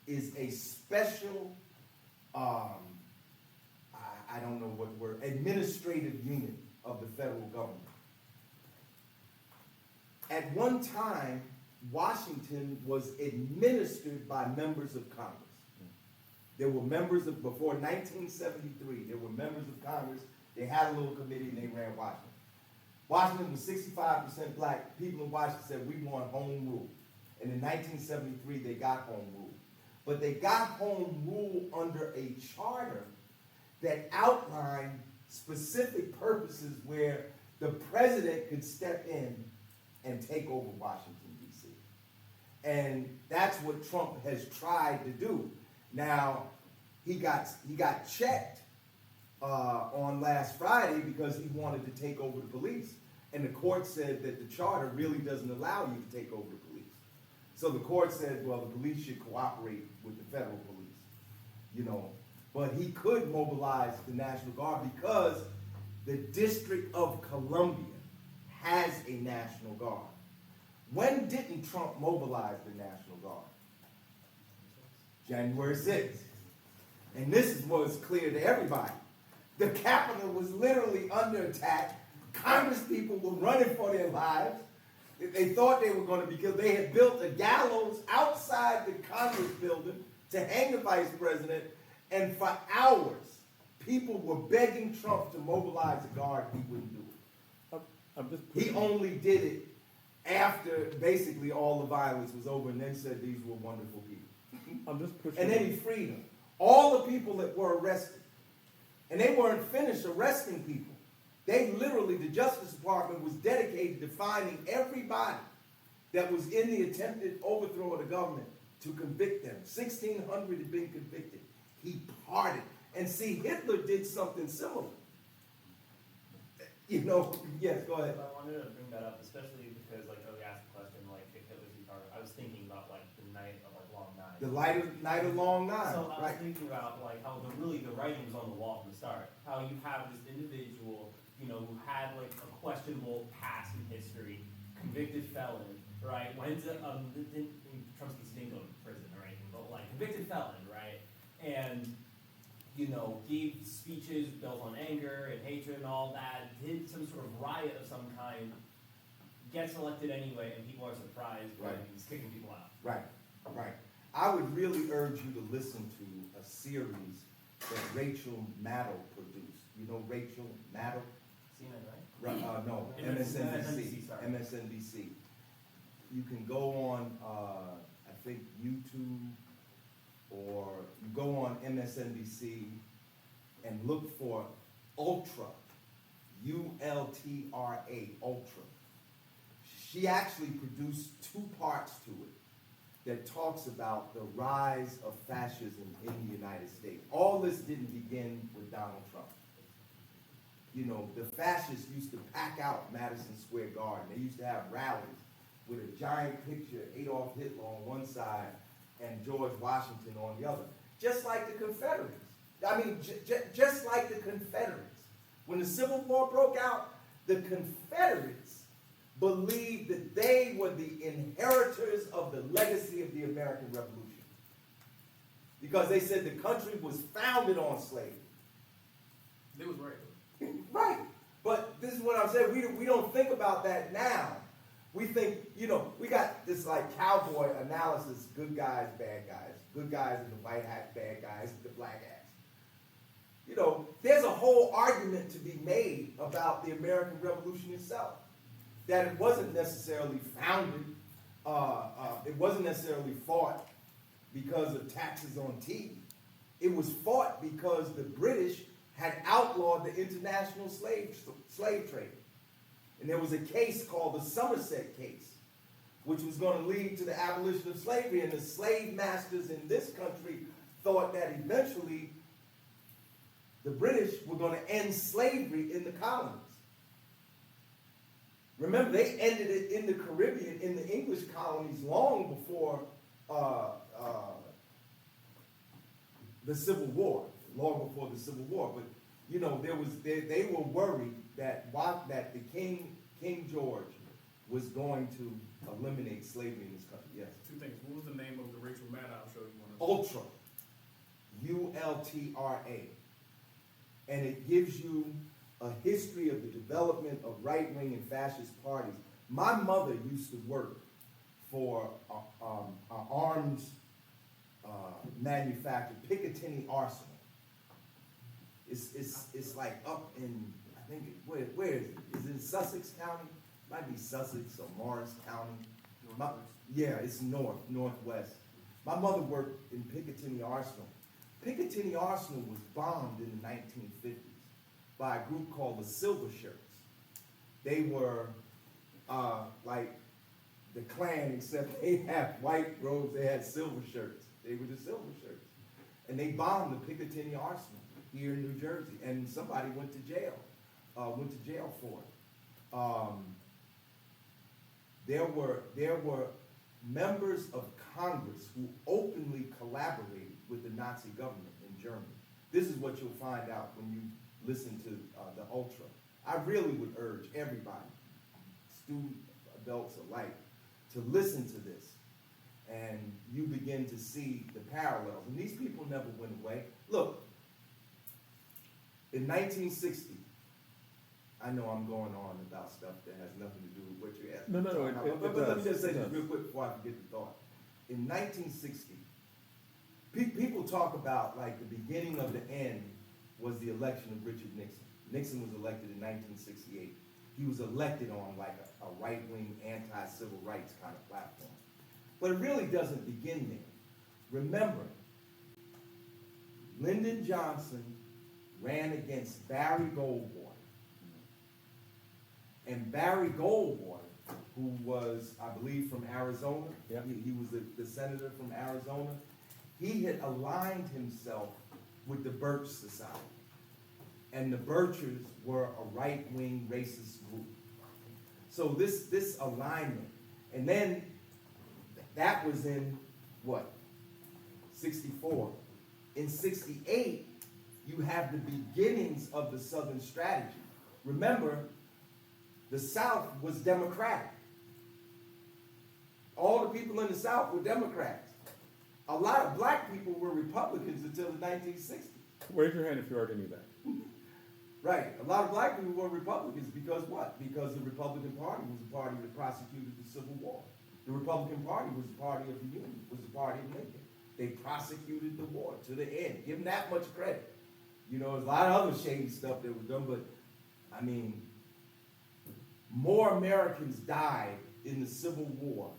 is a special, I don't know what word, administrative unit of the federal government. At one time, Washington was administered by members of Congress. There were members of, before 1973, there were members of Congress, they had a little committee and they ran Washington. Washington was 65% black. People in Washington said, we want home rule. And in 1973, they got home rule. But they got home rule under a charter that outlined specific purposes where the president could step in and take over Washington, D.C. And that's what Trump has tried to do. Now, he got checked on last Friday because he wanted to take over the police. And the court said that the charter really doesn't allow you to take over the police. So the court said, well, the police should cooperate with the federal police. you know. But he could mobilize the National Guard because the District of Columbia has a National Guard. When didn't Trump mobilize the National Guard? January 6th. And this is what's clear to everybody. The Capitol was literally under attack. Congress people were running for their lives. They thought they were going to be killed. They had built a gallows outside the Congress building to hang the vice president. And for hours, people were begging Trump to mobilize the guard. He wouldn't do it. I'm just He pushing. only did it after basically all the violence was over and then said these were wonderful people. I'm just pushing. And then he freed them. All the people that were arrested. And they weren't finished arresting people. They literally, the Justice Department was dedicated to finding everybody that was in the attempted overthrow of the government to convict them. 1,600 had been convicted. He pardoned. And see, Hitler did something similar. You know, yes, go ahead. I wanted to bring that up, especially because, like, we asked the question, like, if Hitler's retarded. I was thinking about, like, the night of, like, Long Night. The night of long night, So I was right? thinking about, like, how the writing was on the wall from the start. How you have this individual, you know, who had, like, a questionable past in history, convicted felon, right? Went to, Trump's case didn't go to prison or anything, but, like, convicted felon, right? And, you know, gave speeches built on anger and hatred and all that, did some sort of riot of some kind, gets elected anyway, and people are surprised when Right. he's kicking people out. Right, right. I would really urge you to listen to a series that Rachel Maddow produced. You know Rachel Maddow? CNN, right? No, MSNBC, sorry. MSNBC. You can go on, I think YouTube, or you go on MSNBC and look for Ultra, U-L-T-R-A, Ultra. She actually produced 2 parts to it that talks about the rise of fascism in the United States. All this didn't begin with Donald Trump. You know, the fascists used to pack out Madison Square Garden. They used to have rallies with a giant picture of Adolf Hitler on one side and George Washington on the other. Just like the Confederates. I mean, just like the Confederates. When the Civil War broke out, the Confederates believed that they were the inheritors of the legacy of the American Revolution. Because they said the country was founded on slavery. They was right. Right. But this is what I'm saying. We don't think about that now. We think, you know, we got this like cowboy analysis, good guys, bad guys. Good guys in the white hat, bad guys in the black hats. You know, there's a whole argument to be made about the American Revolution itself. That it wasn't necessarily founded, it wasn't necessarily fought because of taxes on tea. It was fought because the British had outlawed the international slave trade. And there was a case called the Somerset case, which was going to lead to the abolition of slavery. And the slave masters in this country thought that eventually the British were going to end slavery in the colonies. Remember, they ended it in the Caribbean, in the English colonies, long before the Civil War. Long before the Civil War. But, you know, they were worried that the King George was going to eliminate slavery in this country. Yes. 2 things. What was the name of the Rachel Maddow show you wanted? Ultra. U-L-T-R-A. And it gives you a history of the development of right-wing and fascist parties. My mother used to work for arms manufacturer, Picatinny Arsenal. It's like up in, I think, where is it? Is it in Sussex County? Might be Sussex or Morris County. Yeah, it's northwest. My mother worked in Picatinny Arsenal. Picatinny Arsenal was bombed in the 1950s by a group called the Silver Shirts. They were like the Klan, except they had white robes, they had silver shirts. They were the Silver Shirts. And they bombed the Picatinny Arsenal here in New Jersey. And somebody went to jail for it. There were members of Congress who openly collaborated with the Nazi government in journey. This is what you'll find out when you listen to the Ultra. I really would urge everybody, student, adults alike, to listen to this. And you begin to see the parallels. And these people never went away. Look, in 1960, I know I'm going on about stuff that has nothing to do with what you're asking. No, But let me just say this does. real quick before I forget the thought. In 1960, people talk about like the beginning of the end was the election of Richard Nixon. Nixon was elected in 1968. He was elected on like a right-wing anti-civil rights kind of platform. But it really doesn't begin there. Remember, Lyndon Johnson ran against Barry Goldwater. And Barry Goldwater, who was, I believe, from Arizona, Yep. he was the senator from Arizona, he had aligned himself with the Birch Society. And the Birchers were a right-wing racist group. So this alignment, and then that was in what? 64. In 68, you have the beginnings of the Southern strategy. Remember, the South was Democratic. All the people in the South were Democrats. A lot of black people were Republicans until the 1960s. Raise your hand if you already knew that. Right. A lot of black people were Republicans because what? Because the Republican Party was the party that prosecuted the Civil War. The Republican Party was the party of the Union, was the party of Lincoln. They prosecuted the war to the end. Give them that much credit. You know, there's a lot of other shady stuff that was done, but I mean, more Americans died in the Civil War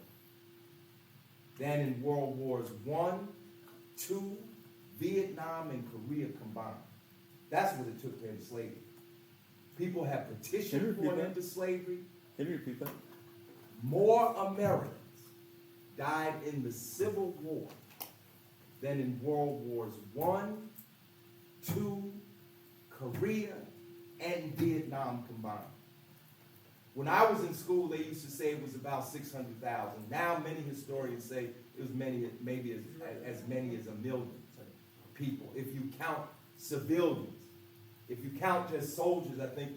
than in World Wars I, II, Vietnam, and Korea combined. That's what it took to end slavery. People have Can you petitioned repeat for an that? end to slavery. Can you repeat that? More Americans died in the Civil War than in World Wars I, II, Korea, and Vietnam combined. When I was in school, they used to say it was about 600,000. Now many historians say it was maybe as many as 1 million people. If you count civilians, if you count just soldiers, I think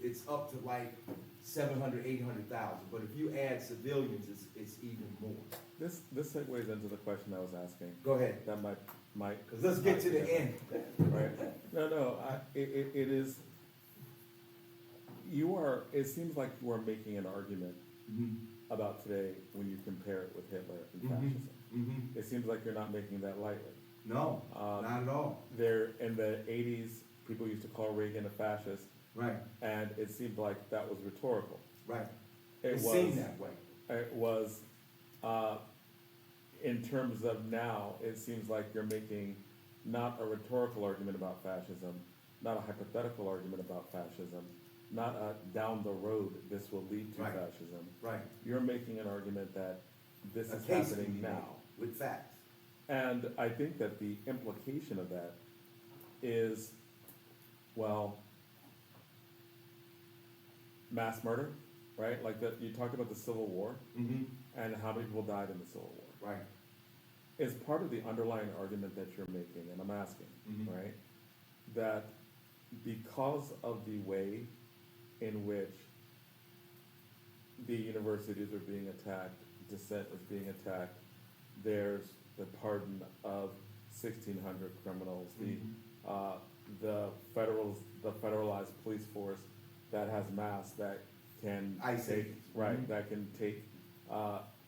it's up to like 700, 800,000. But if you add civilians, it's even more. This segues into the question I was asking. Go ahead, That might. because let's get to the end. Right. No, it is, it seems like you are making an argument about today when you compare it with Hitler and fascism. Mm-hmm. It seems like you're not making that lightly. No, not at all. There, in the 80s, people used to call Reagan a fascist, Right, and it seemed like that was rhetorical. right. It seemed that way. It was, in terms of now, it seems like you're making not a rhetorical argument about fascism, not a hypothetical argument about fascism, not a down the road this will lead to Right. fascism. Right. You're making an argument that this A is case can happening be now. made with facts. And I think that the implication of that is, well, mass murder, right? Like you talked about the Civil War Mm-hmm. and how many people died in the Civil War. Right. Is part of the underlying argument that you're making, and I'm asking, Mhm. right? That because of the way in which the universities are being attacked, dissent is being attacked, there's the pardon of 1,600 criminals, the federalized police force that has mass that can ICE take, agents. right, Mhm. that can take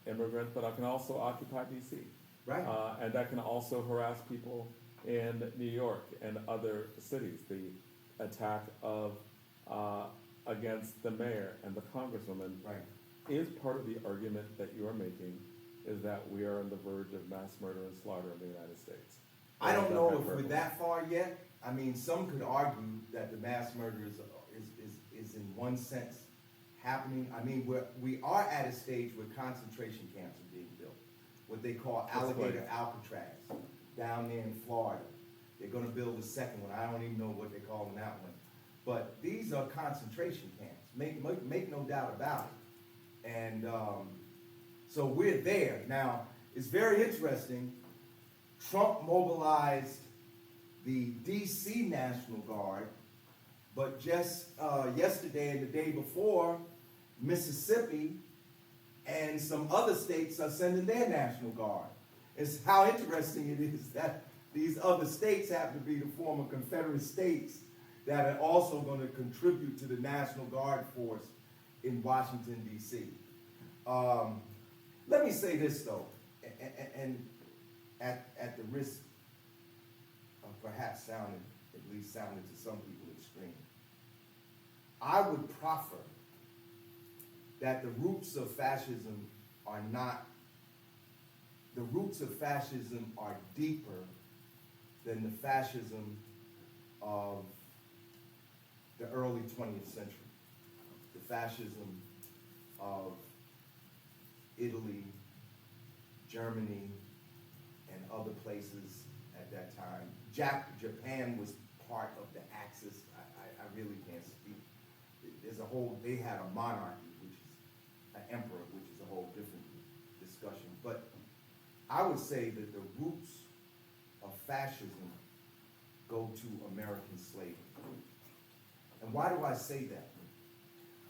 immigrants, but that can also occupy DC. Right. And that can also harass people in New York and other cities. The attack of against the mayor and the congresswoman Right. is part of the argument that you are making, is that we are on the verge of mass murder and slaughter in the United States. I Or don't is that know if hyperbole? we're that far yet. I mean, some could argue that the mass murder is in one sense happening. I mean, we are at a stage where concentration camps are being built, what they call alligator Alcatraz, down there in Florida. They're gonna build a second one. I don't even know what they're calling that one. But these are concentration camps. Make no doubt about it. And so we're there. Now, it's very interesting. Trump mobilized the D.C. National Guard, but just yesterday and the day before, Mississippi and some other states are sending their National Guard. It's how interesting it is that these other states happen to be the former Confederate states that are also going to contribute to the National Guard force in Washington, D.C. Let me say this, though, and at the risk of perhaps sounding to some people extreme, I would proffer that the roots of fascism are deeper than the fascism of the early 20th century. The fascism of Italy, Germany, and other places at that time. Japan was part of the Axis. I really can't speak. They had a monarchy, which is an emperor, which is a whole different discussion. But I would say that the roots of fascism go to American slavery. And why do I say that?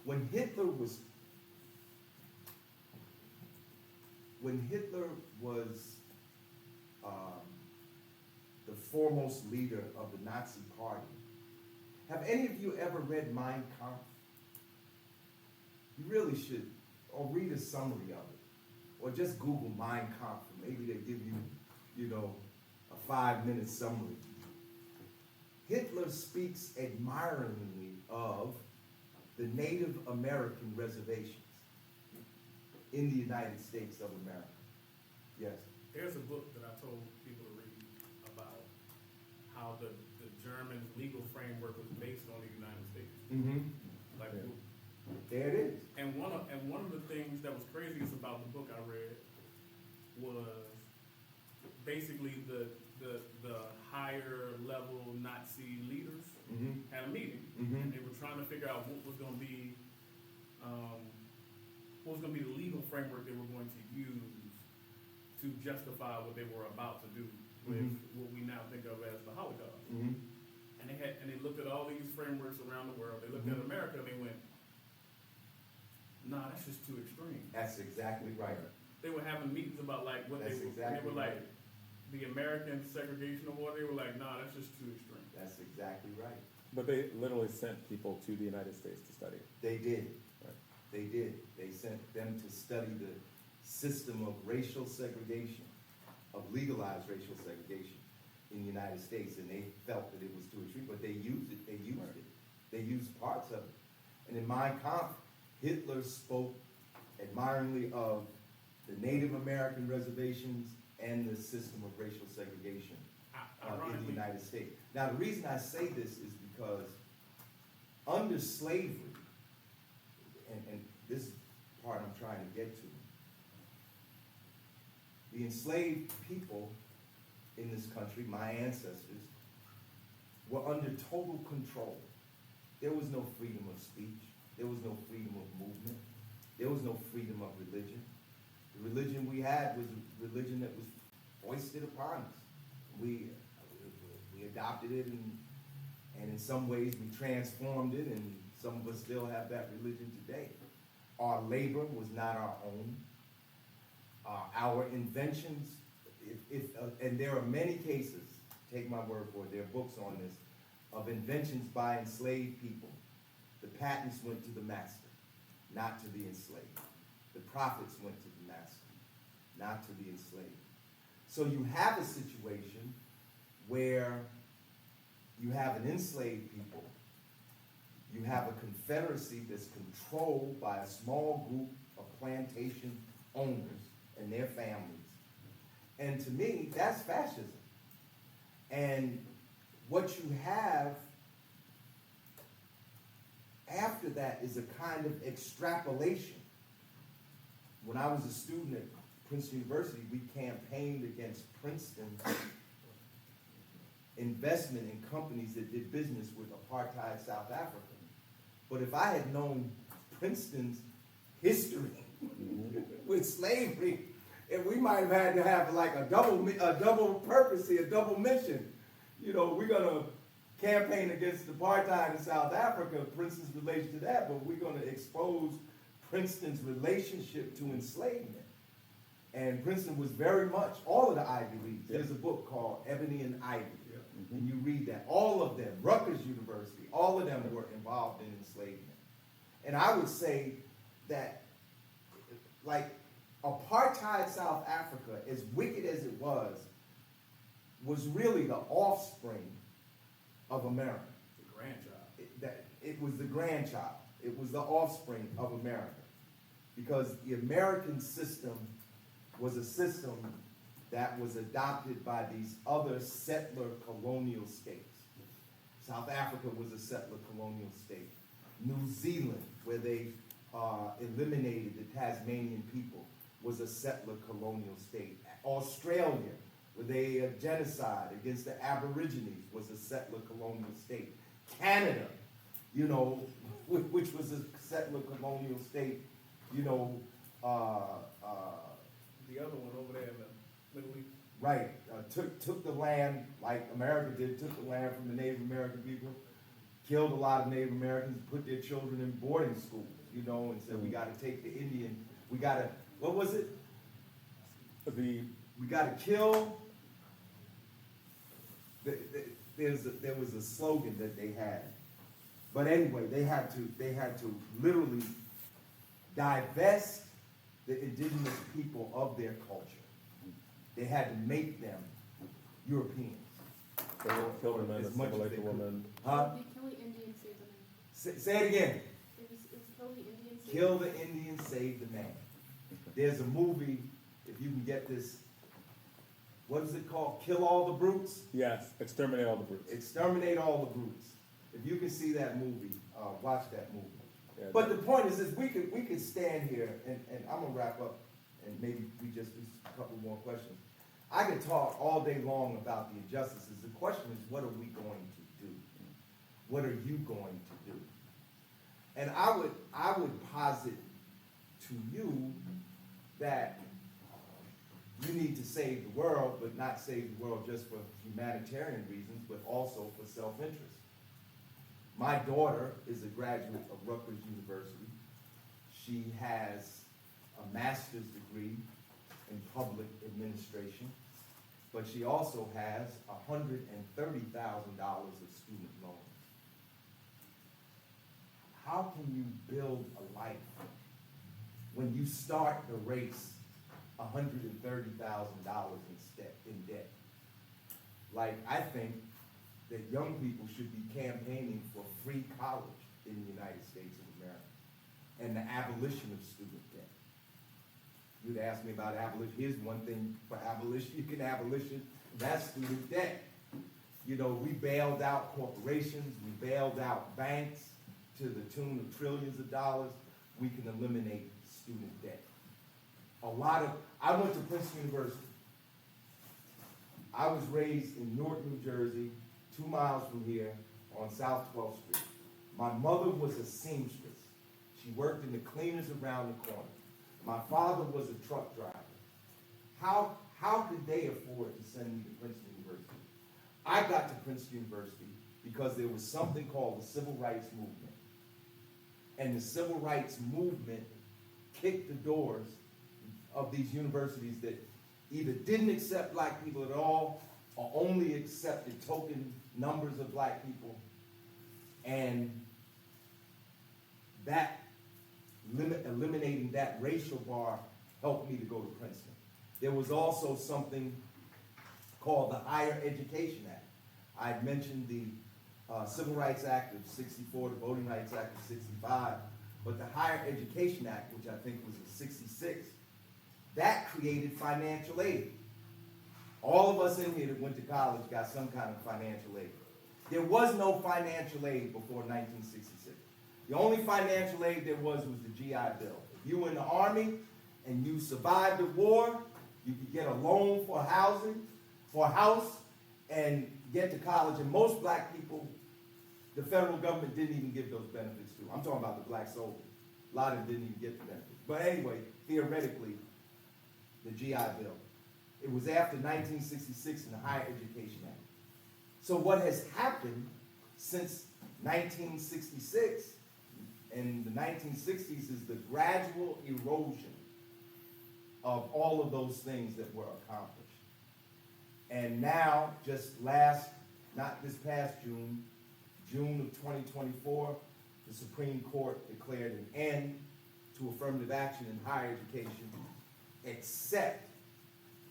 When Hitler was the foremost leader of the Nazi Party, have any of you ever read Mein Kampf? You really should, or read a summary of it, or just Google Mein Kampf, and maybe they give you, a 5-minute summary. Hitler speaks admiringly of the Native American reservations in the United States of America. Yes. There's a book that I told people to read about how the German legal framework was based on the United States. Mm-hmm. Like, Yeah. There it is. and one of the things that was craziest about the book I read was basically the higher level Nazi leaders Mm-hmm. had a meeting. Mm-hmm. And they were trying to figure out what was going to be the legal framework they were going to use to justify what they were about to do with what we now think of as the Holocaust. Mm-hmm. And they looked at all these frameworks around the world. They looked at America and they went, nah, that's just too extreme. That's exactly right. They were having meetings about like what That's they exactly were like right. the American segregation of war. They were like, nah, that's just too extreme. That's exactly right. But they literally sent people to the United States to study. They did. Right. They did. They sent them to study the system of racial segregation, of legalized racial segregation in the United States, and they felt that it was too extreme, but they used it. They used parts of it. And in Mein Kampf, Hitler spoke admiringly of the Native American reservations and the system of racial segregation in the Ironically, United States. Now, the reason I say this is because under slavery, and this is the part I'm trying to get to, the enslaved people in this country, my ancestors, were under total control. There was no freedom of speech. There was no freedom of movement. There was no freedom of religion. The religion we had was a religion that was foisted upon us. We adopted it, and in some ways we transformed it, and some of us still have that religion today. Our labor was not our own. Our inventions, and there are many cases, take my word for it, there are books on this, of inventions by enslaved people. The patents went to the master, not to the enslaved. The profits went to the master, not to the enslaved. So you have a situation where you have an enslaved people, you have a confederacy that's controlled by a small group of plantation owners and their families. And to me, that's fascism. And what you have after that is a kind of extrapolation. When I was a student at Princeton University, we campaigned against Princeton's investment in companies that did business with apartheid South Africa. But if I had known Princeton's history with slavery, and we might have had to have like a double purpose here, a double mission, you know, we're gonna campaign against apartheid in South Africa, Princeton's relation to that, but we're gonna expose Princeton's relationship to enslavement. And Princeton was very much, all of the Ivy Leagues, there's a book called Ebony and Ivy, and you read that, all of them, Rutgers University, all of them were involved in enslavement. And I would say that, like, apartheid South Africa, as wicked as it was really the offspring of America. The grandchild. It was the grandchild. It was the offspring of America. Because the American system was a system that was adopted by these other settler colonial states. South Africa was a settler colonial state. New Zealand, where they eliminated the Tasmanian people, was a settler colonial state. Australia, where they had genocide against the Aborigines, was a settler colonial state. Canada, you know, which was a settler colonial state, you know, The other one over there in the Middle East. right, took the land like America did, took the land from the Native American people, killed a lot of Native Americans, put their children in boarding schools, you know, and said, we gotta take the Indian, we gotta, what was it? We gotta kill, there was a slogan that they had. But anyway, they had to literally divest the indigenous people of their culture. They had to make them Europeans. They will kill the men, As much as assimilate they the could. woman. Huh? Kill the Indian, save the man. Say it again. It was kill the Indian, save Kill the Indian, save the man. There's a movie, if you can get this, what is it called? Kill All the Brutes? Yes, exterminate all the brutes. Exterminate All the Brutes. If you can see that movie, watch that movie. Yeah, But the point is this, we could stand here, and I'm gonna wrap up, and maybe we just do a couple more questions. I could talk all day long about the injustices. The question is, what are we going to do? What are you going to do? And I would posit to you that you need to save the world, but not save the world just for humanitarian reasons, but also for self-interest. My daughter is a graduate of Rutgers University. She has a master's degree in public administration, but she also has $130,000 of student loans. How can you build a life when you start the race $130,000 in debt? Like, I think that young people should be campaigning for free college in the United States of America and the abolition of student debt. You'd ask me about abolition. Here's one thing for abolition. You can abolition, that's student debt. You know, we bailed out corporations, we bailed out banks to the tune of trillions of dollars. We can eliminate student debt. I went to Princeton University. I was raised in Newark, New Jersey, 2 miles from here on South 12th Street. My mother was a seamstress. She worked in the cleaners around the corner. My father was a truck driver. How could they afford to send me to Princeton University? I got to Princeton University because there was something called the Civil Rights Movement. And the Civil Rights Movement kicked the doors of these universities that either didn't accept black people at all or only accepted token numbers of black people. And that eliminating that racial bar helped me to go to Princeton. There was also something called the Higher Education Act. I had mentioned the Civil Rights Act of '64, the Voting Rights Act of '65, but the Higher Education Act, which I think was of '66, that created financial aid. All of us in here that went to college got some kind of financial aid. There was no financial aid before 1966. The only financial aid there was the GI Bill. If you were in the Army and you survived the war, you could get a loan for housing, for a house, and get to college. And most black people, the federal government didn't even give those benefits to. I'm talking about the black soldiers. A lot of them didn't even get the benefits. But anyway, theoretically, the GI Bill. It was after 1966 in the Higher Education Act. So what has happened since 1966 and the 1960s is the gradual erosion of all of those things that were accomplished. And now, not this past June of 2024, the Supreme Court declared an end to affirmative action in higher education, except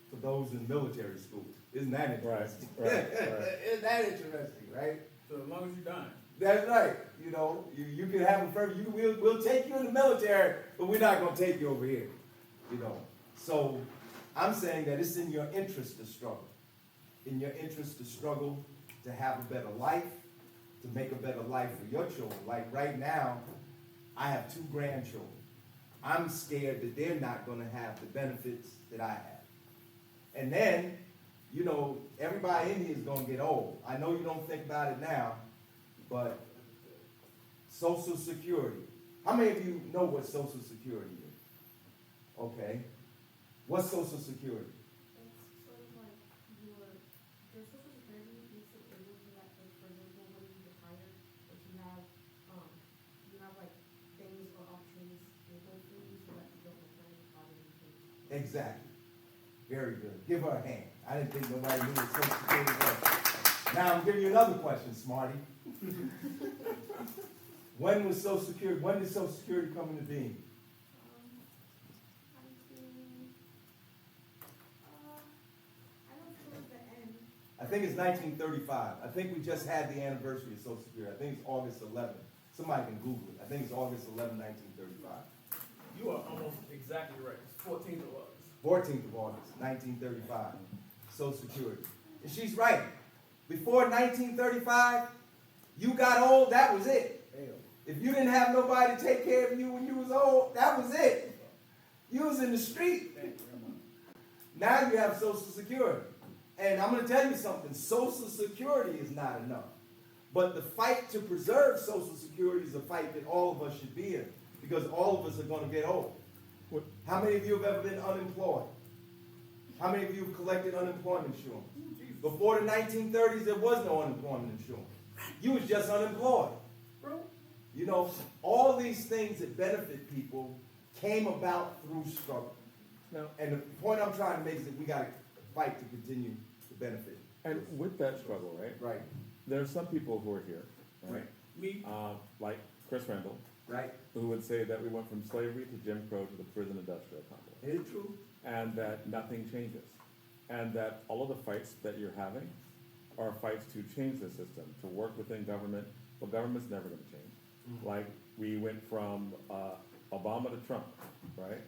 for those in military schools. Isn't that interesting? Right. Isn't that interesting, right? So as long as you're done. That's right. You know, you can have affirmative. We'll take you in the military, but we're not going to take you over here. You know. So I'm saying that it's in your interest to struggle. In your interest to struggle to have a better life, to make a better life for your children. Like right now, I have 2 grandchildren. I'm scared that they're not going to have the benefits that I have. And then, you know, everybody in here is going to get old. I know you don't think about it now, but Social Security. How many of you know what Social Security is? Okay. What's Social Security? It's sort of like your social security makes it able to, like, for example, when you retire, if you have like things or opportunities to go through so that you don't retire in poverty. Exactly. Very good. Give her a hand. I didn't think nobody knew what Social Security was. Now I'm giving you another question, Smarty. When did Social Security come into being? I don't feel the end. I think it's 1935. I think we just had the anniversary of Social Security. I think it's August 11th. Somebody can Google it. I think it's August 11, 1935. You are almost exactly right. It's 14th of August. 14th of August, 1935. Social Security. And she's right. Before 1935, you got old, that was it. If you didn't have nobody to take care of you when you was old, that was it. You was in the street. Now you have Social Security. And I'm going to tell you something. Social Security is not enough. But the fight to preserve Social Security is a fight that all of us should be in. Because all of us are going to get old. How many of you have ever been unemployed? How many of you have collected unemployment insurance? Before the 1930s, there was no unemployment insurance. You was just unemployed. You know, all these things that benefit people came about through struggle. Now, And the point I'm trying to make is that we got to fight to continue to benefit. and with that struggle, right? Right. There are some people who are here, right? Me? Like Chris Randall, Right. who would say that we went from slavery to Jim Crow to the prison industrial complex, Is it true? and that nothing changes, and that all of the fights that you're having are fights to change the system, to work within government, but government's never going to change. Like we went from Obama to Trump, right?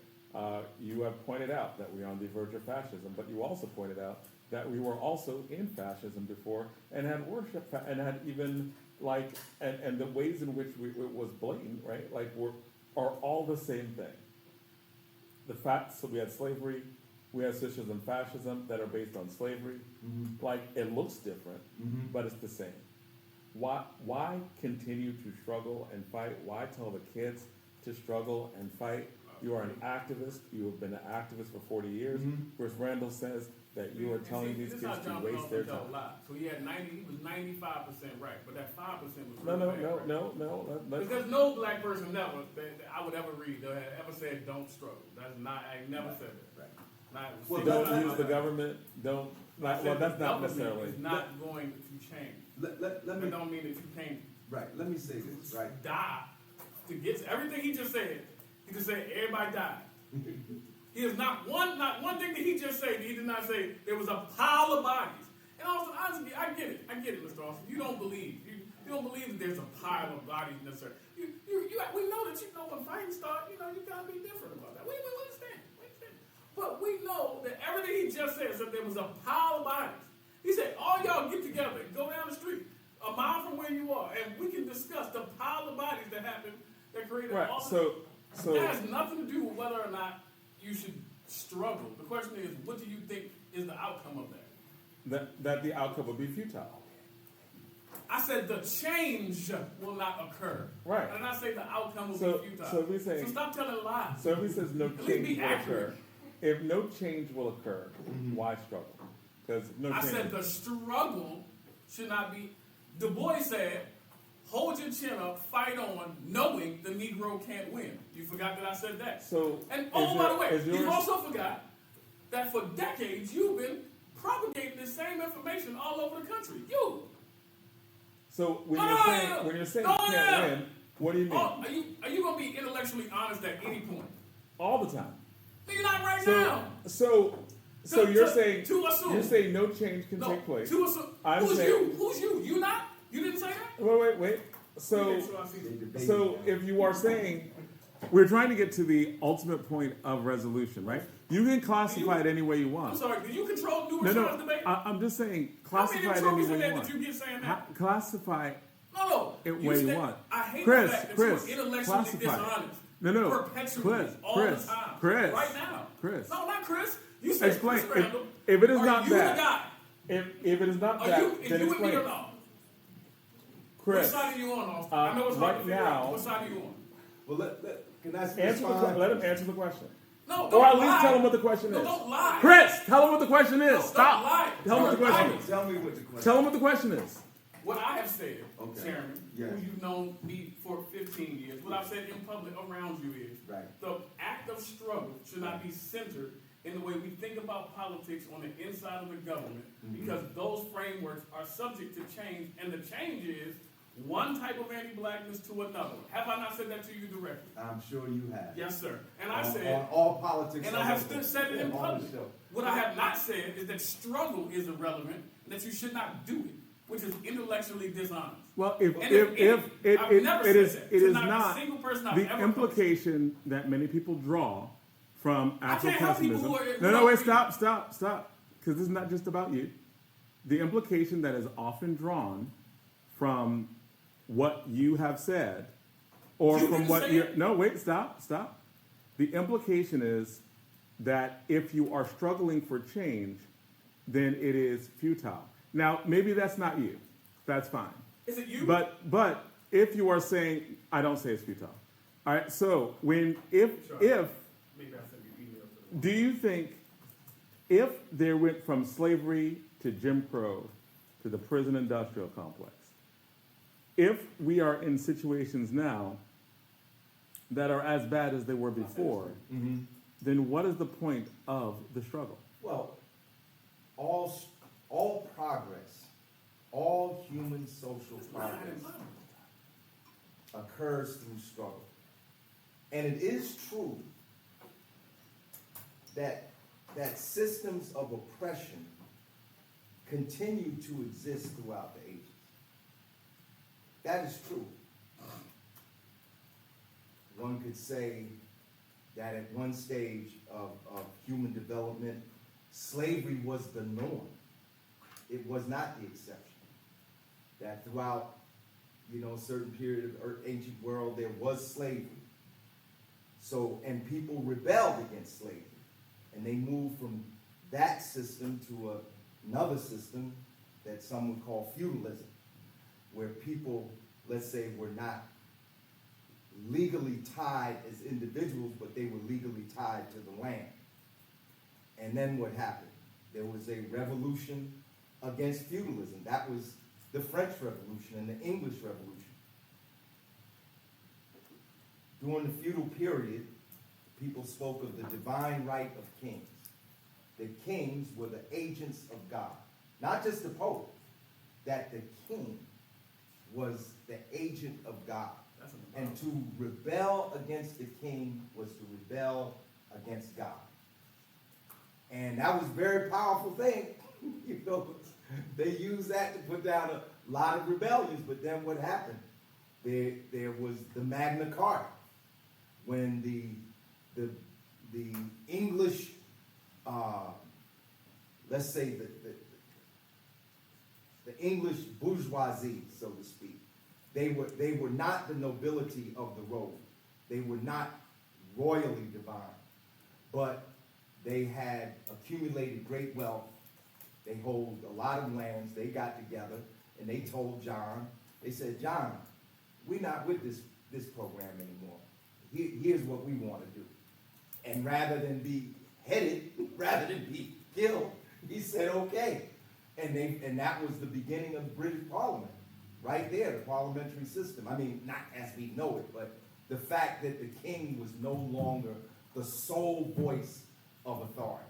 You have pointed out that we're on the verge of fascism, but you also pointed out that we were also in fascism before and had worship and had even like and the ways in which it was blatant, right? Like are all the same thing. The facts. So we had slavery, we had socialism, fascism that are based on slavery. Mm-hmm. Like it looks different, Mm-hmm. but it's the same. Why continue to struggle and fight? Why tell the kids to struggle and fight? You are an activist. You have been an activist for 40 years. Mhm. Whereas Randall says that you are telling these kids to waste their time. So he had 95% right, but that 5% was No. Because there's no black person that I would ever read that ever said don't struggle. That's not. I never said that. Right. Not, Well, Don't use the government. Don't. Well, that's not necessarily. It's not going to change. Let That me, don't mean that you can't right, let me say this, right? die to get everything he just said. He just said everybody died. He is not one thing that he just said. He did not say there was a pile of bodies. And also, honestly, I get it, Mr. Austin. You don't believe that there's a pile of bodies necessarily. We know that when fighting starts, you gotta be different about that. We understand. But we know that everything he just said there was a pile of bodies. He said, all y'all get together and go down the street a mile from where you are, and we can discuss the pile of bodies that happened that created Right. all So that has nothing to do with whether or not you should struggle. The question is, what do you think is the outcome of that? that the outcome would be futile. I said the change will not occur. Right. I did not say the outcome will be futile. So we say. So stop telling lies. So if he says no least change be will accurate. occur, if no change will occur, why struggle? Because no I change. said the struggle should not be. Du Bois said, hold your chin up, fight on, knowing the Negro can't win. You forgot that I said that. So, And is oh, by the your- way, is you yours- also forgot that for decades you've been propagating the same information all over the country. You. So when No, you're no, saying no, when you're saying no, you can't no. win, what do you mean? Oh, are you gonna be intellectually honest at any point? All the time. No, you're not right So now. so you're to- saying to assume. you're saying no change can No, take place. to assume. I'm Who's saying- you? Who's you? You not? You didn't say that? Wait. So Okay, I see. They debated so that. if you are saying we're trying to get to the ultimate point of resolution, right? You can classify it any way you I'm want. sorry, did you control Newark No, Shaw's debate? I'm just saying How many classify it any trophies in way there you did want. you get saying that? Classify No. it way you said- want. I hate Chris, the fact that Chris, you're intellectually classify. dishonest. No. Perpetually, all the time. Chris. Right now. Chris. No, not Chris. You said Explain. Chris Randall. If it is Are not you that, the guy? if it is not Are that, you, is then you with me explain. or no? Chris, Which side are you on, Austin? I know it's hard right to figure out. now- What side are you on? Well, can I let him answer the question. No, don't Or at least lie. tell him what the question No, is. don't lie. Chris, tell him what the question is. No, Stop. Don't lie. Tell him what the You're question lying. is. Tell me what the question. Tell him what the question is. What I have said, Okay. Chairman, Yes. who you've known me for 15 years, what I've said in public around you is, Right. the act of struggle should not be centered in the way we think about politics on the inside of the government, because those frameworks are subject to change, and the change is one type of anti-blackness to another. Have I not said that to you directly? I'm sure you have. Yes, sir. And I On said, all politics. and I have still said it in on the public. show. What I have not said is that struggle is irrelevant, and that you should not do it, which is intellectually dishonest. Well, if And it I've never is said that. it To is not a not single person I've the ever implication that many people draw from I can't help people Afro-pessimism. who are- No, wait, stop, because this is not just about you. The implication that is often drawn from what you have said, or You from didn't what say you it. no, wait, stop. The implication is that if you are struggling for change, then it is futile. Now, maybe that's not you. That's fine. Is it you? But if you are saying, I don't say it's futile. All right. So Maybe I sent you an email to them. do you think if there went from slavery to Jim Crow to the prison industrial complex, if we are in situations now that are as bad as they were before, then what is the point of the struggle? Well, all progress, all human social progress occurs through struggle. And it is true that systems of oppression continue to exist throughout the ages. That is true. One could say that at one stage of human development, slavery was the norm. It was not the exception. That throughout, a certain period of the ancient world, there was slavery. So, and people rebelled against slavery. And they moved from that system to another system that some would call feudalism, where people, let's say, were not legally tied as individuals, but they were legally tied to the land. And then what happened? There was a revolution against feudalism. That was the French Revolution and the English Revolution. During the feudal period, people spoke of the divine right of kings. The kings were the agents of God, not just the Pope, that the king was the agent of God. And to rebel against the king was to rebel against God. And that was a very powerful thing. They used that to put down a lot of rebellions. But then what happened? There was the Magna Carta, when the English, let's say the English bourgeoisie, so to speak, they were not the nobility of the robe. They were not royally divine, but they had accumulated great wealth. They hold a lot of lands. They got together and they told John, they said, John, we're not with this program anymore. Here's what we want to do. And rather than be headed, rather than be killed, he said, okay. And that was the beginning of the British Parliament, right there, the parliamentary system. I mean, not as we know it, but the fact that the king was no longer the sole voice of authority.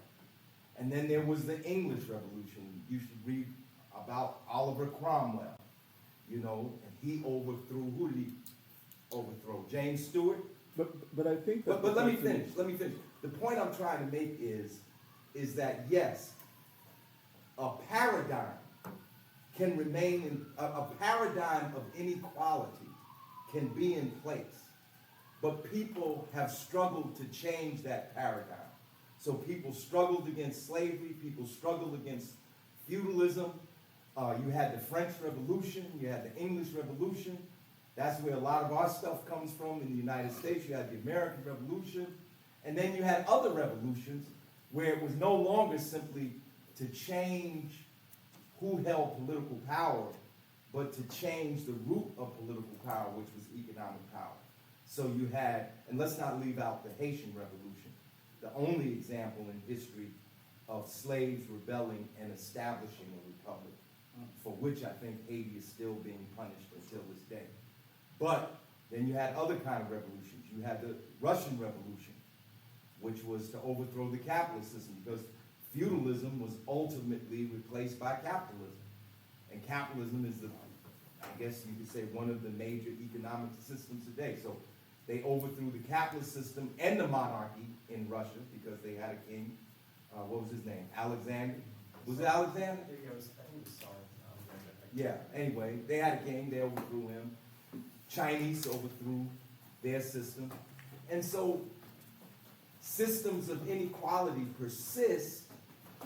And then there was the English Revolution. You should read about Oliver Cromwell, you know, and he overthrew, who did he overthrow? James Stewart? But I think that. But let me finish. The point I'm trying to make is that yes, a paradigm can remain in, a paradigm of inequality can be in place, but people have struggled to change that paradigm. So people struggled against slavery, people struggled against feudalism. You had the French Revolution, you had the English Revolution. That's where a lot of our stuff comes from in the United States. You had the American Revolution. And then you had other revolutions where it was no longer simply to change who held political power, but to change the root of political power, which was economic power. So you had, and let's not leave out the Haitian Revolution, the only example in history of slaves rebelling and establishing a republic, for which I think Haiti is still being punished until this day. But then you had other kind of revolutions. You had the Russian Revolution, which was to overthrow the capitalist system, because feudalism was ultimately replaced by capitalism. And capitalism is the, I guess you could say, one of the major economic systems today. So they overthrew the capitalist system and the monarchy in Russia because they had a king. What was his name? Alexander? Was it Alexander? I think it was Tsar. Yeah, anyway, they had a king, they overthrew him. Chinese overthrew their system. And so systems of inequality persist,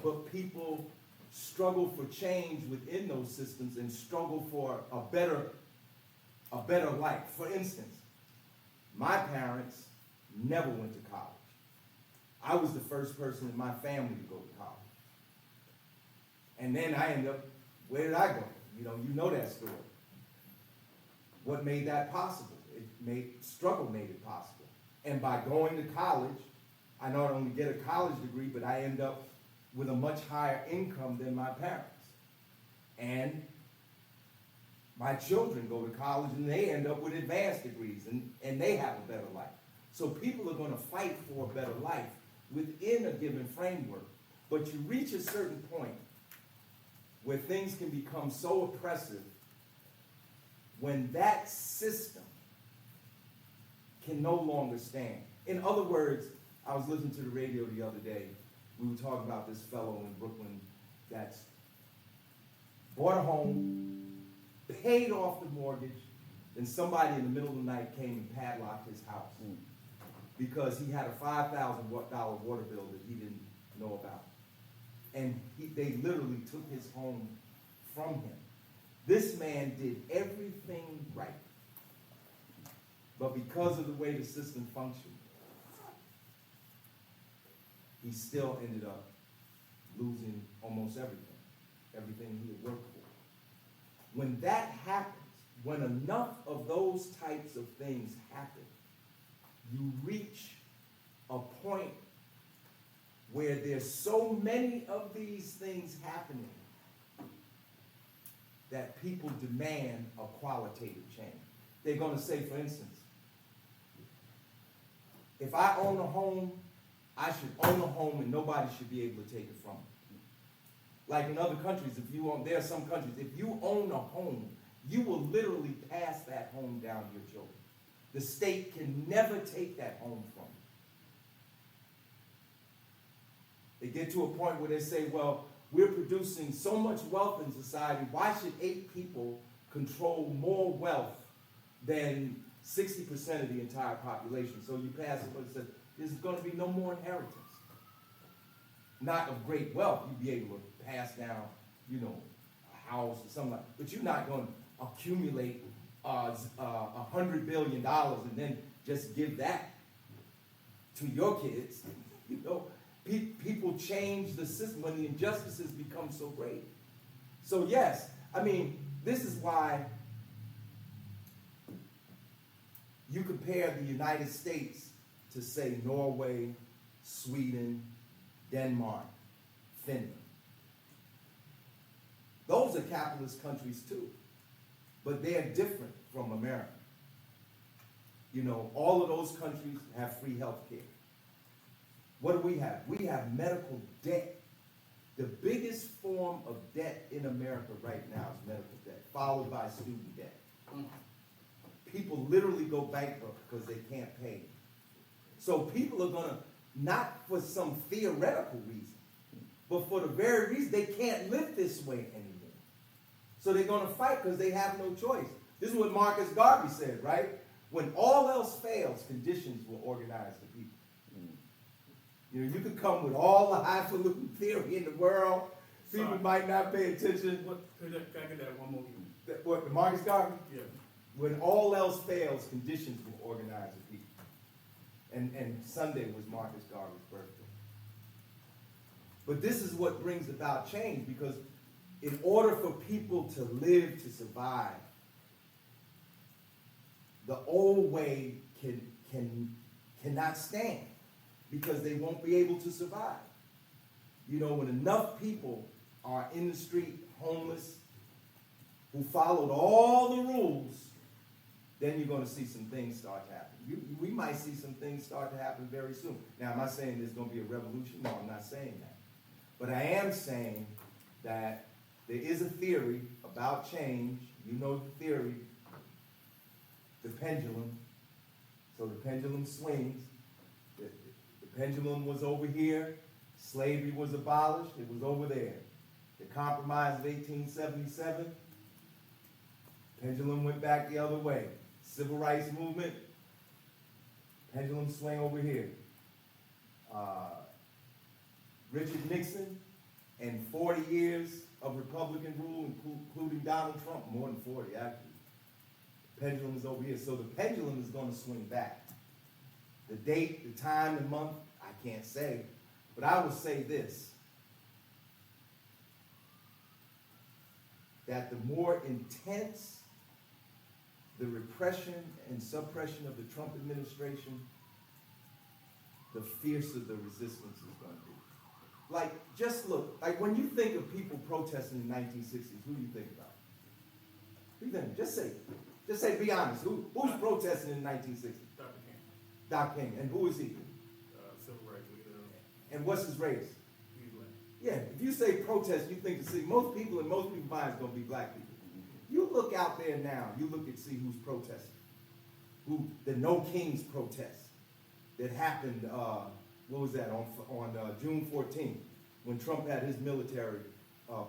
but people struggle for change within those systems and struggle for a better life. For instance, my parents never went to college. I was the first person in my family to go to college. And then I ended up, where did I go? You know that story. What made that possible? Struggle made it possible. And by going to college, I not only get a college degree, but I end up with a much higher income than my parents. And my children go to college and they end up with advanced degrees and they have a better life. So people are going to fight for a better life within a given framework. But you reach a certain point where things can become so oppressive when that system can no longer stand. In other words, I was listening to the radio the other day. We were talking about this fellow in Brooklyn that's bought a home, paid off the mortgage, then somebody in the middle of the night came and padlocked his house because he had a $5,000 water bill that he didn't know about. And they literally took his home from him. This man did everything right. But because of the way the system functioned, he still ended up losing almost everything he had worked for. When that happens, when enough of those types of things happen, you reach a point where there's so many of these things happening that people demand a qualitative change. They're going to say, for instance, if I own a home, I should own a home and nobody should be able to take it from me. Like in other countries, there are some countries, if you own a home, you will literally pass that home down to your children. The state can never take that home from you. They get to a point where they say, well, we're producing so much wealth in society, why should 8 people control more wealth than 60% of the entire population? So you pass it, but it says, there's going to be no more inheritance. Not of great wealth. You'd be able to pass down, a house or something like that. But you're not going to accumulate $100 billion and then just give that to your kids. People change the system when the injustices become so great. So yes, this is why you compare the United States to, say, Norway, Sweden, Denmark, Finland. Those are capitalist countries too. But they're different from America. You know, all of those countries have free health care. What do we have? We have medical debt. The biggest form of debt in America right now is medical debt, followed by student debt. People literally go bankrupt because they can't pay. So people are gonna, not for some theoretical reason, but for the very reason they can't live this way anymore. So they're gonna fight because they have no choice. This is what Marcus Garvey said, right? When all else fails, conditions will organize the people. You know, you could come with all the highfalutin theory in the world. People Sorry. might not pay attention. What, can I get that one more time? What, Marcus Garvey? Yeah. When all else fails, conditions will organize the people. And Sunday was Marcus Garvey's birthday. But this is what brings about change, because in order for people to live, to survive, the old way cannot stand, because they won't be able to survive. You know, when enough people are in the street, homeless, who followed all the rules, then you're going to see some things start to happen. We might see some things start to happen very soon. Now, am I saying there's going to be a revolution? No, I'm not saying that. But I am saying that there is a theory about change. You know the theory, the pendulum. So the pendulum swings. The pendulum was over here. Slavery was abolished. It was over there. The Compromise of 1877. Pendulum went back the other way. Civil rights movement. Pendulum swing over here. Richard Nixon and 40 years of Republican rule, including Donald Trump, more than 40 actually. Pendulum is over here. So the pendulum is going to swing back. The date, the time, the month, I can't say. But I will say this, that the more intense the repression and suppression of the Trump administration, the fiercer the resistance is going to be. Like, just look, like when you think of people protesting in the 1960s, who do you think about? Who do you think? Just say, be honest. Who's protesting in the 1960s? Dr. King, Dr. King. And who is he? civil rights leader. And what's his race? He's black. Yeah, if you say protest, you think to see most people in most people's minds going to be black people. You look out there now, you look and see who's protesting. The No Kings protest that happened, what was that, on June 14th, when Trump had his military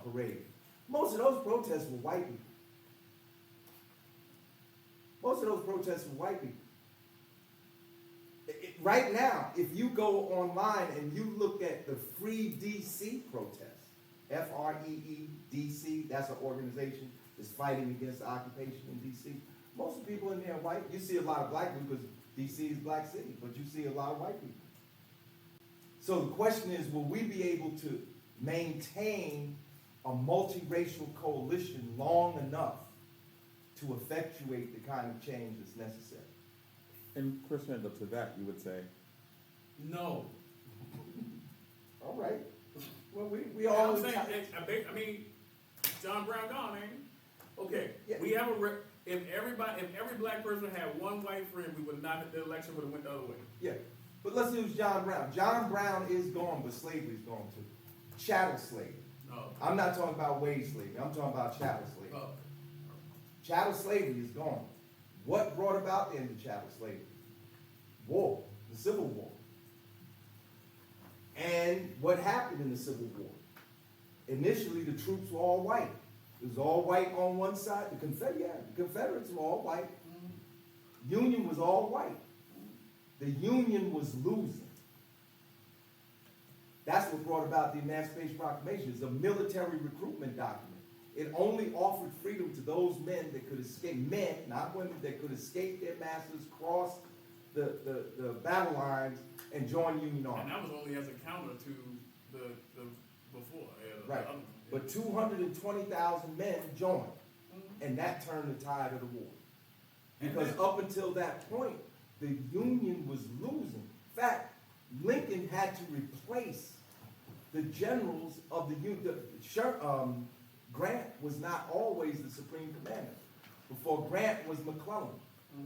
parade. Most of those protests were white people. Most of those protests were white people. Right now, if you go online and you look at the Free D.C. protest, Free D.C., that's an organization that's fighting against occupation in D.C. Most of the people in there are white. You see a lot of black people because D.C. is a black city, but you see a lot of white people. So the question is, will we be able to maintain a multiracial coalition long enough to effectuate the kind of change that's necessary? And crescendo to that, you would say, No. All right. Well, we Yeah, all. I'm saying, I mean, John Brown gone, ain't he? Okay, Yeah. we have if every black person had one white friend, we would not, the election would have went the other way. Yeah, but let's use John Brown. John Brown is gone, but slavery is gone too. Chattel slavery. No. I'm not talking about wage slavery. I'm talking about chattel slavery. Oh. Chattel slavery is gone. What brought about the end of chattel slavery? War, the Civil War. And what happened in the Civil War? Initially, the troops were all white. It was all white on one side. The Confederates were all white. Union was all white. The Union was losing. That's what brought about the Emancipation Proclamation. It's a military recruitment document. It only offered freedom to those men that could escape, men, not women, that could escape their masters, cross the battle lines, and join Union Army. And that was only as a counter to the before. Right. But 220,000 men joined, and that turned the tide of the war. Because up until that point, the Union was losing. In fact, Lincoln had to replace the generals of the Union. Grant was not always the supreme commander. Before Grant was McClellan.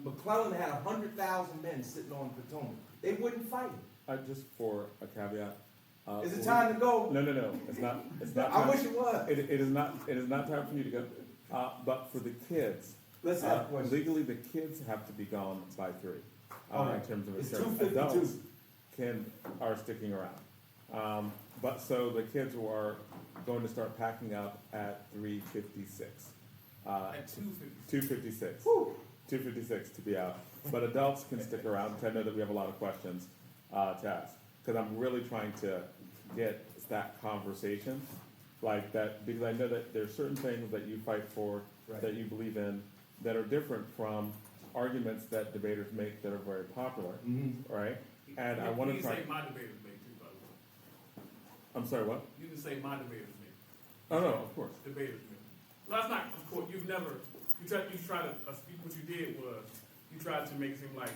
McClellan had 100,000 men sitting on Potomac. They wouldn't fight him. Just for a caveat. Is it time to go? No, it's not, it's not. I time- wish it was. It is not time for you to go, but for the kids. Let's have questions. Legally, the kids have to be gone by 3, All in right. terms of It's insurance. 2:52. Adults are sticking around. But so the kids are going to start packing up at 3:56. At 2:50. 2:56. Whew. 2:56 to be out. But adults can stick around, because I know that we have a lot of questions to ask. Because I'm really trying to get that conversation, like that, because I know that there's certain things that you fight for, Right. that you believe in, that are different from arguments that debaters make that are very popular, Mhm. right? And I want to You try. can say my debaters make too, by the way. I'm sorry, what? You can say my debaters make. Oh, no, of course. Debaters make. Well, that's not, of course, you've never, you try to, what you did was, you tried to make it seem like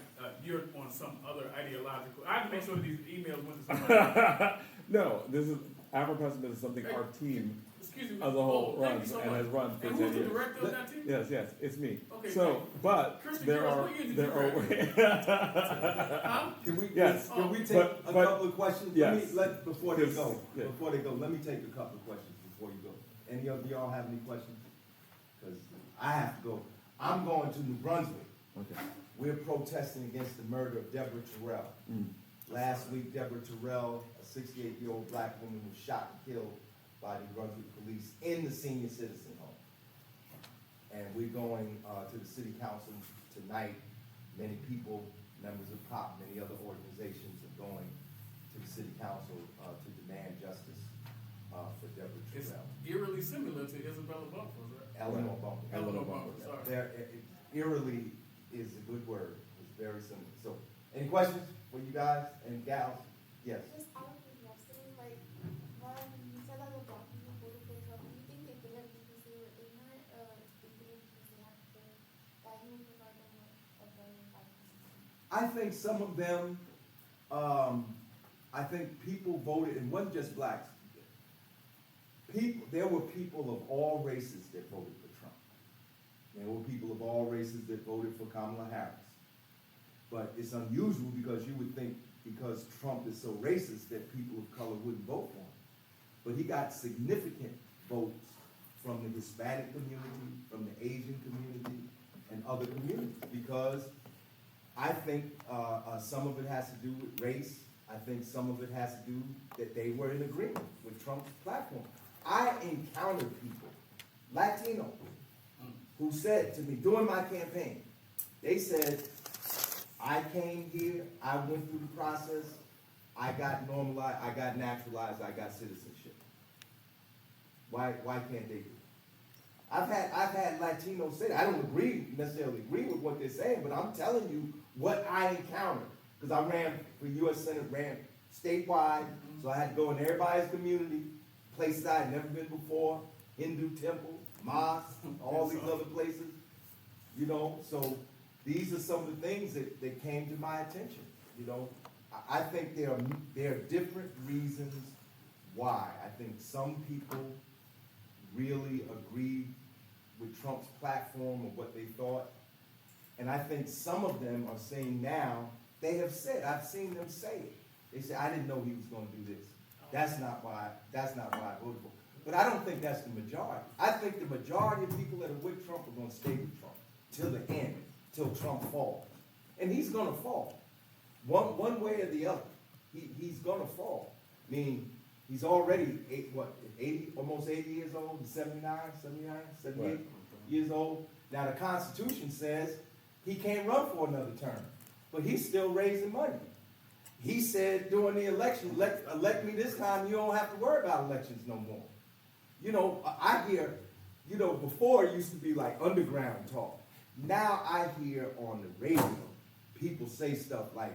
you're on some other ideological, I have to make sure that these emails went to somebody. No, this is, Afro-pessimism is something our team Excuse me. as a whole thank you runs so and much. has run for And 10 who's the years. director of that team? Yes, it's me. Okay, So, but Christian there Girls, are, what year did you there are, Huh? Can we, Yes. can we take But- a but- couple of questions? yes. Before they Yes, go, yeah. let me take a couple of questions before you go. Any of y'all have any questions? Because I have to go. I'm going to New Brunswick. okay. We're protesting against the murder of Deborah Terrell. Mm. Last week, Deborah Terrell, a 68-year-old black woman, was shot and killed by the Brunswick police in the senior citizen home. And we're going to the city council tonight. Many people, members of POP, many other organizations are going to the city council to demand justice for Deborah It's Terrell. eerily similar to Isabella Bumpers, right? Eleanor Bumper. Eleanor Bumpers, sorry. Eerily is a good word. It's very similar. So, any questions for you guys and gals? Yes. Just out of curiosity, like, when you said that the black people voted for Trump, do you think they did it because they were ignorant, or they did it because they had to, that he would provide them with a better life system? I think some of them, I think people voted, it wasn't just blacks. There were people of all races that voted for Trump. There were people of all races that voted for Kamala Harris. But it's unusual because you would think because Trump is so racist that people of color wouldn't vote for him. But he got significant votes from the Hispanic community, from the Asian community, and other communities because I think some of it has to do with race. I think some of it has to do that they were in agreement with Trump's platform. I encountered people, Latinos, who said to me during my campaign, they said, I came here, I went through the process, I got normalized, I got naturalized, I got citizenship. Why can't they do it? I've had Latinos say that. I don't necessarily agree with what they're saying, but I'm telling you what I encountered. Because I ran for U.S. Senate, ran statewide, so I had to go in everybody's community, places I had never been before, Hindu temple, mosque, all these other places, you know. So these are some of the things that came to my attention, you know. I think there are different reasons why. I think some people really agreed with Trump's platform or what they thought. And I think some of them are saying now, they have said, I've seen them say it. They say, I didn't know he was going to do this. That's not why I voted for. But I don't think that's the majority. I think the majority of people that are with Trump are going to stay with Trump till the end, till Trump falls. And he's going to fall. One way or the other. He's going to fall. I mean, he's already, almost 80 years old, he's 79, 78 Right. years old. Now the Constitution says he can't run for another term, but he's still raising money. He said during the election, elect me this time, you don't have to worry about elections no more. You know, I hear, you know, before it used to be like underground talk. Now I hear on the radio people say stuff like,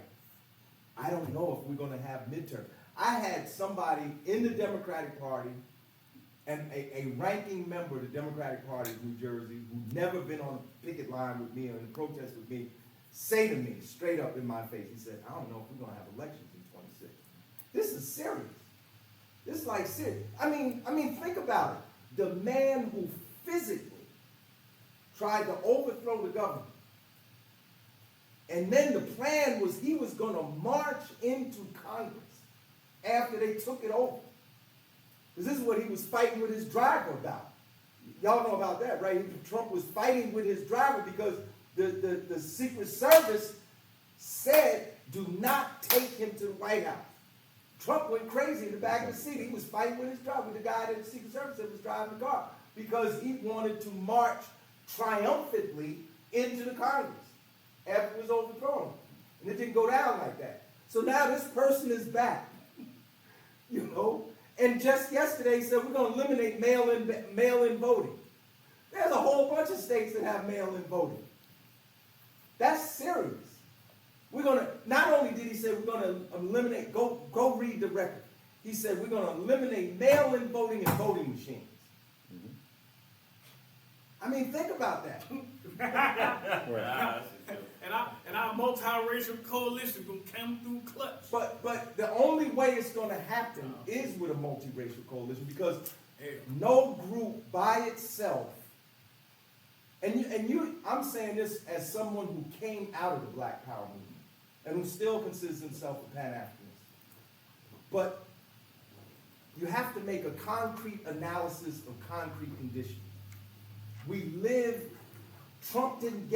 I don't know if we're going to have midterm. I had somebody in the Democratic Party and a ranking member of the Democratic Party of New Jersey who'd never been on a picket line with me or in a protest with me say to me straight up in my face, he said, I don't know if we're going to have elections in 26. This is serious. This is like serious. I mean, think about it. the man who physically tried to overthrow the government. And then the plan was he was going to march into Congress after they took it over. Because this is what he was fighting with his driver about. Y'all know about that, right? Trump was fighting with his driver because the Secret Service said, do not take him to the White House. Trump went crazy in the back of the seat. He was fighting with his driver, the guy that the Secret Service that was driving the car, because he wanted to march triumphantly into the Congress after it was overthrown. And it didn't go down like that. So now this person is back, you know, and just yesterday said we're going to eliminate mail-in voting. There's a whole bunch of states that have mail-in voting. That's serious. We're going to, not only did he say we're going to eliminate, go read the record. He said we're going to eliminate mail-in voting and voting machines. I mean, think about that. Right. And our multiracial coalition gonna come through clutch. But the only way it's going to happen is with a multiracial coalition, because no group by itself, I'm saying this as someone who came out of the Black Power movement and who still considers himself a Pan-Africanist. But you have to make a concrete analysis of concrete conditions. We live, Trump didn't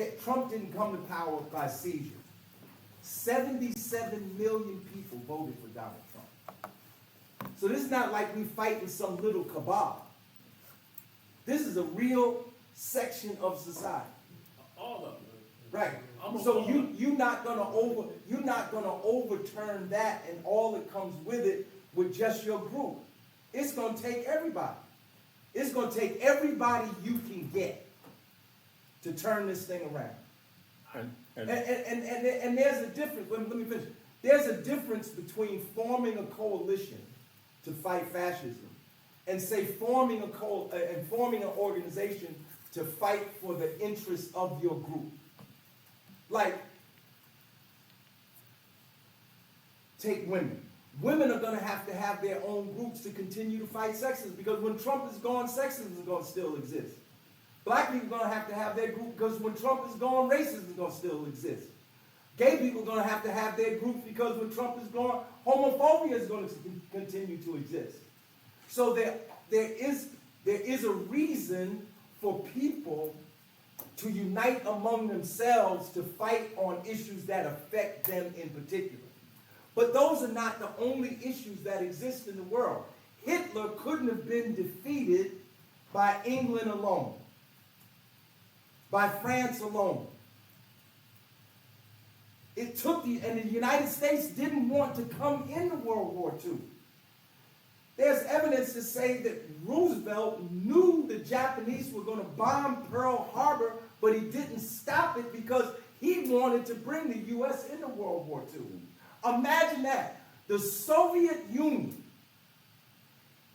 come to power by seizure. 77 million people voted for Donald Trump. So this is not like we fighting some little cabal. This is a real section of society. All of them. Right. Almost So all of them. you're not gonna overturn that and all that comes with it with just your group. It's gonna take everybody. It's going to take everybody you can get to turn this thing around. And there's a difference. Let me finish. There's a difference between forming a coalition to fight fascism and, say, forming an organization to fight for the interests of your group. Like, take women. Women are going to have their own groups to continue to fight sexism, because when Trump is gone, sexism is going to still exist. Black people are going to have their group, because when Trump is gone, racism is going to still exist. Gay people are going to have their groups, because when Trump is gone, homophobia is going to continue to exist. So there is a reason for people to unite among themselves to fight on issues that affect them in particular. But those are not the only issues that exist in the world. Hitler couldn't have been defeated by England alone, by France alone. It took and the United States didn't want to come into World War II. There's evidence to say that Roosevelt knew the Japanese were going to bomb Pearl Harbor, but he didn't stop it because he wanted to bring the U.S. into World War II. Imagine that. The Soviet Union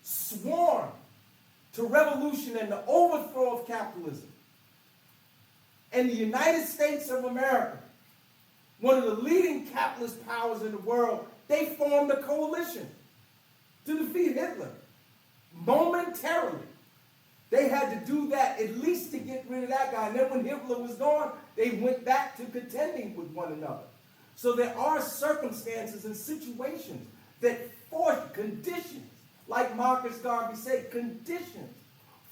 sworn to revolution and the overthrow of capitalism. And the United States of America, one of the leading capitalist powers in the world, they formed a coalition to defeat Hitler. Momentarily. They had to do that at least to get rid of that guy. And then when Hitler was gone, they went back to contending with one another. So there are circumstances and situations that force conditions, like Marcus Garvey said, conditions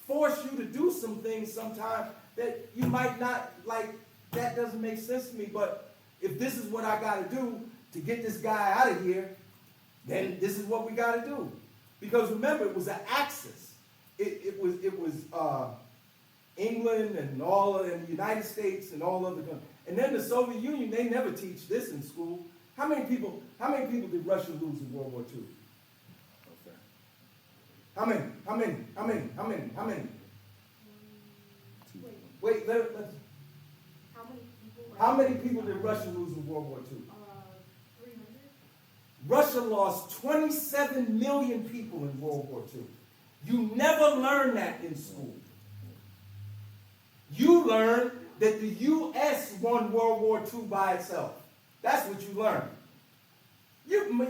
force you to do some things sometimes that you might not like. That doesn't make sense to me, but if this is what I got to do to get this guy out of here, then this is what we got to do. Because remember, it was an axis. It was England and the United States and all other countries. And then the Soviet Union, they never teach this in school. How many people did Russia lose in World War II? Okay. How many? Wait, let's. How many people did Russia lose in World War II? 300. Russia lost 27 million people in World War II. You never learn that in school. You learn that the U.S. won World War II by itself. That's what you learn.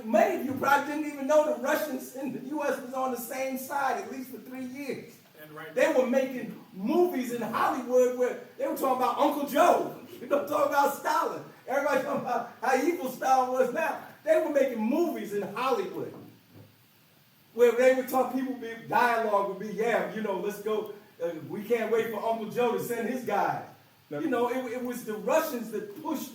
Many of you probably didn't even know the Russians and the U.S. was on the same side, at least for 3 years. And right. They were making movies in Hollywood where they were talking about Uncle Joe. You know, talking about Stalin. Everybody talking about how evil Stalin was now. They were making movies in Hollywood where they would talk, dialogue would be, yeah, you know, let's go. We can't wait for Uncle Joe to send his guys. You know, it was the Russians that pushed.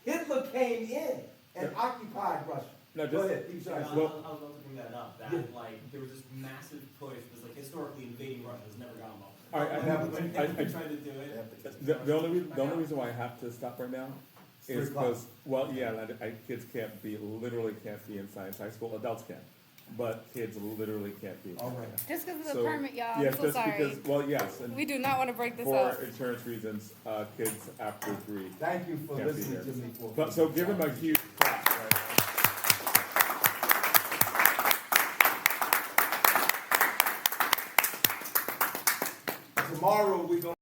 Hitler came in and occupied Russia. No, Go just- ahead, keep Yeah, sorry. I was about to bring that up. That like there was this massive push because like historically invading Russia has never gone well. All right, When Hitler tried to do it. The only reason why I have to stop right now is 3 o'clock. because, well, yeah, kids literally can't be in science high school, adults can, but kids literally can't be. All right. Just because of the So, permit, y'all. Yes, I'm so just sorry. because, well, yes, and We do not want to break this for up. insurance reasons, kids after 3. Thank you for Can't be listening here. to me. For But, so give him a huge clap, right? Tomorrow we're going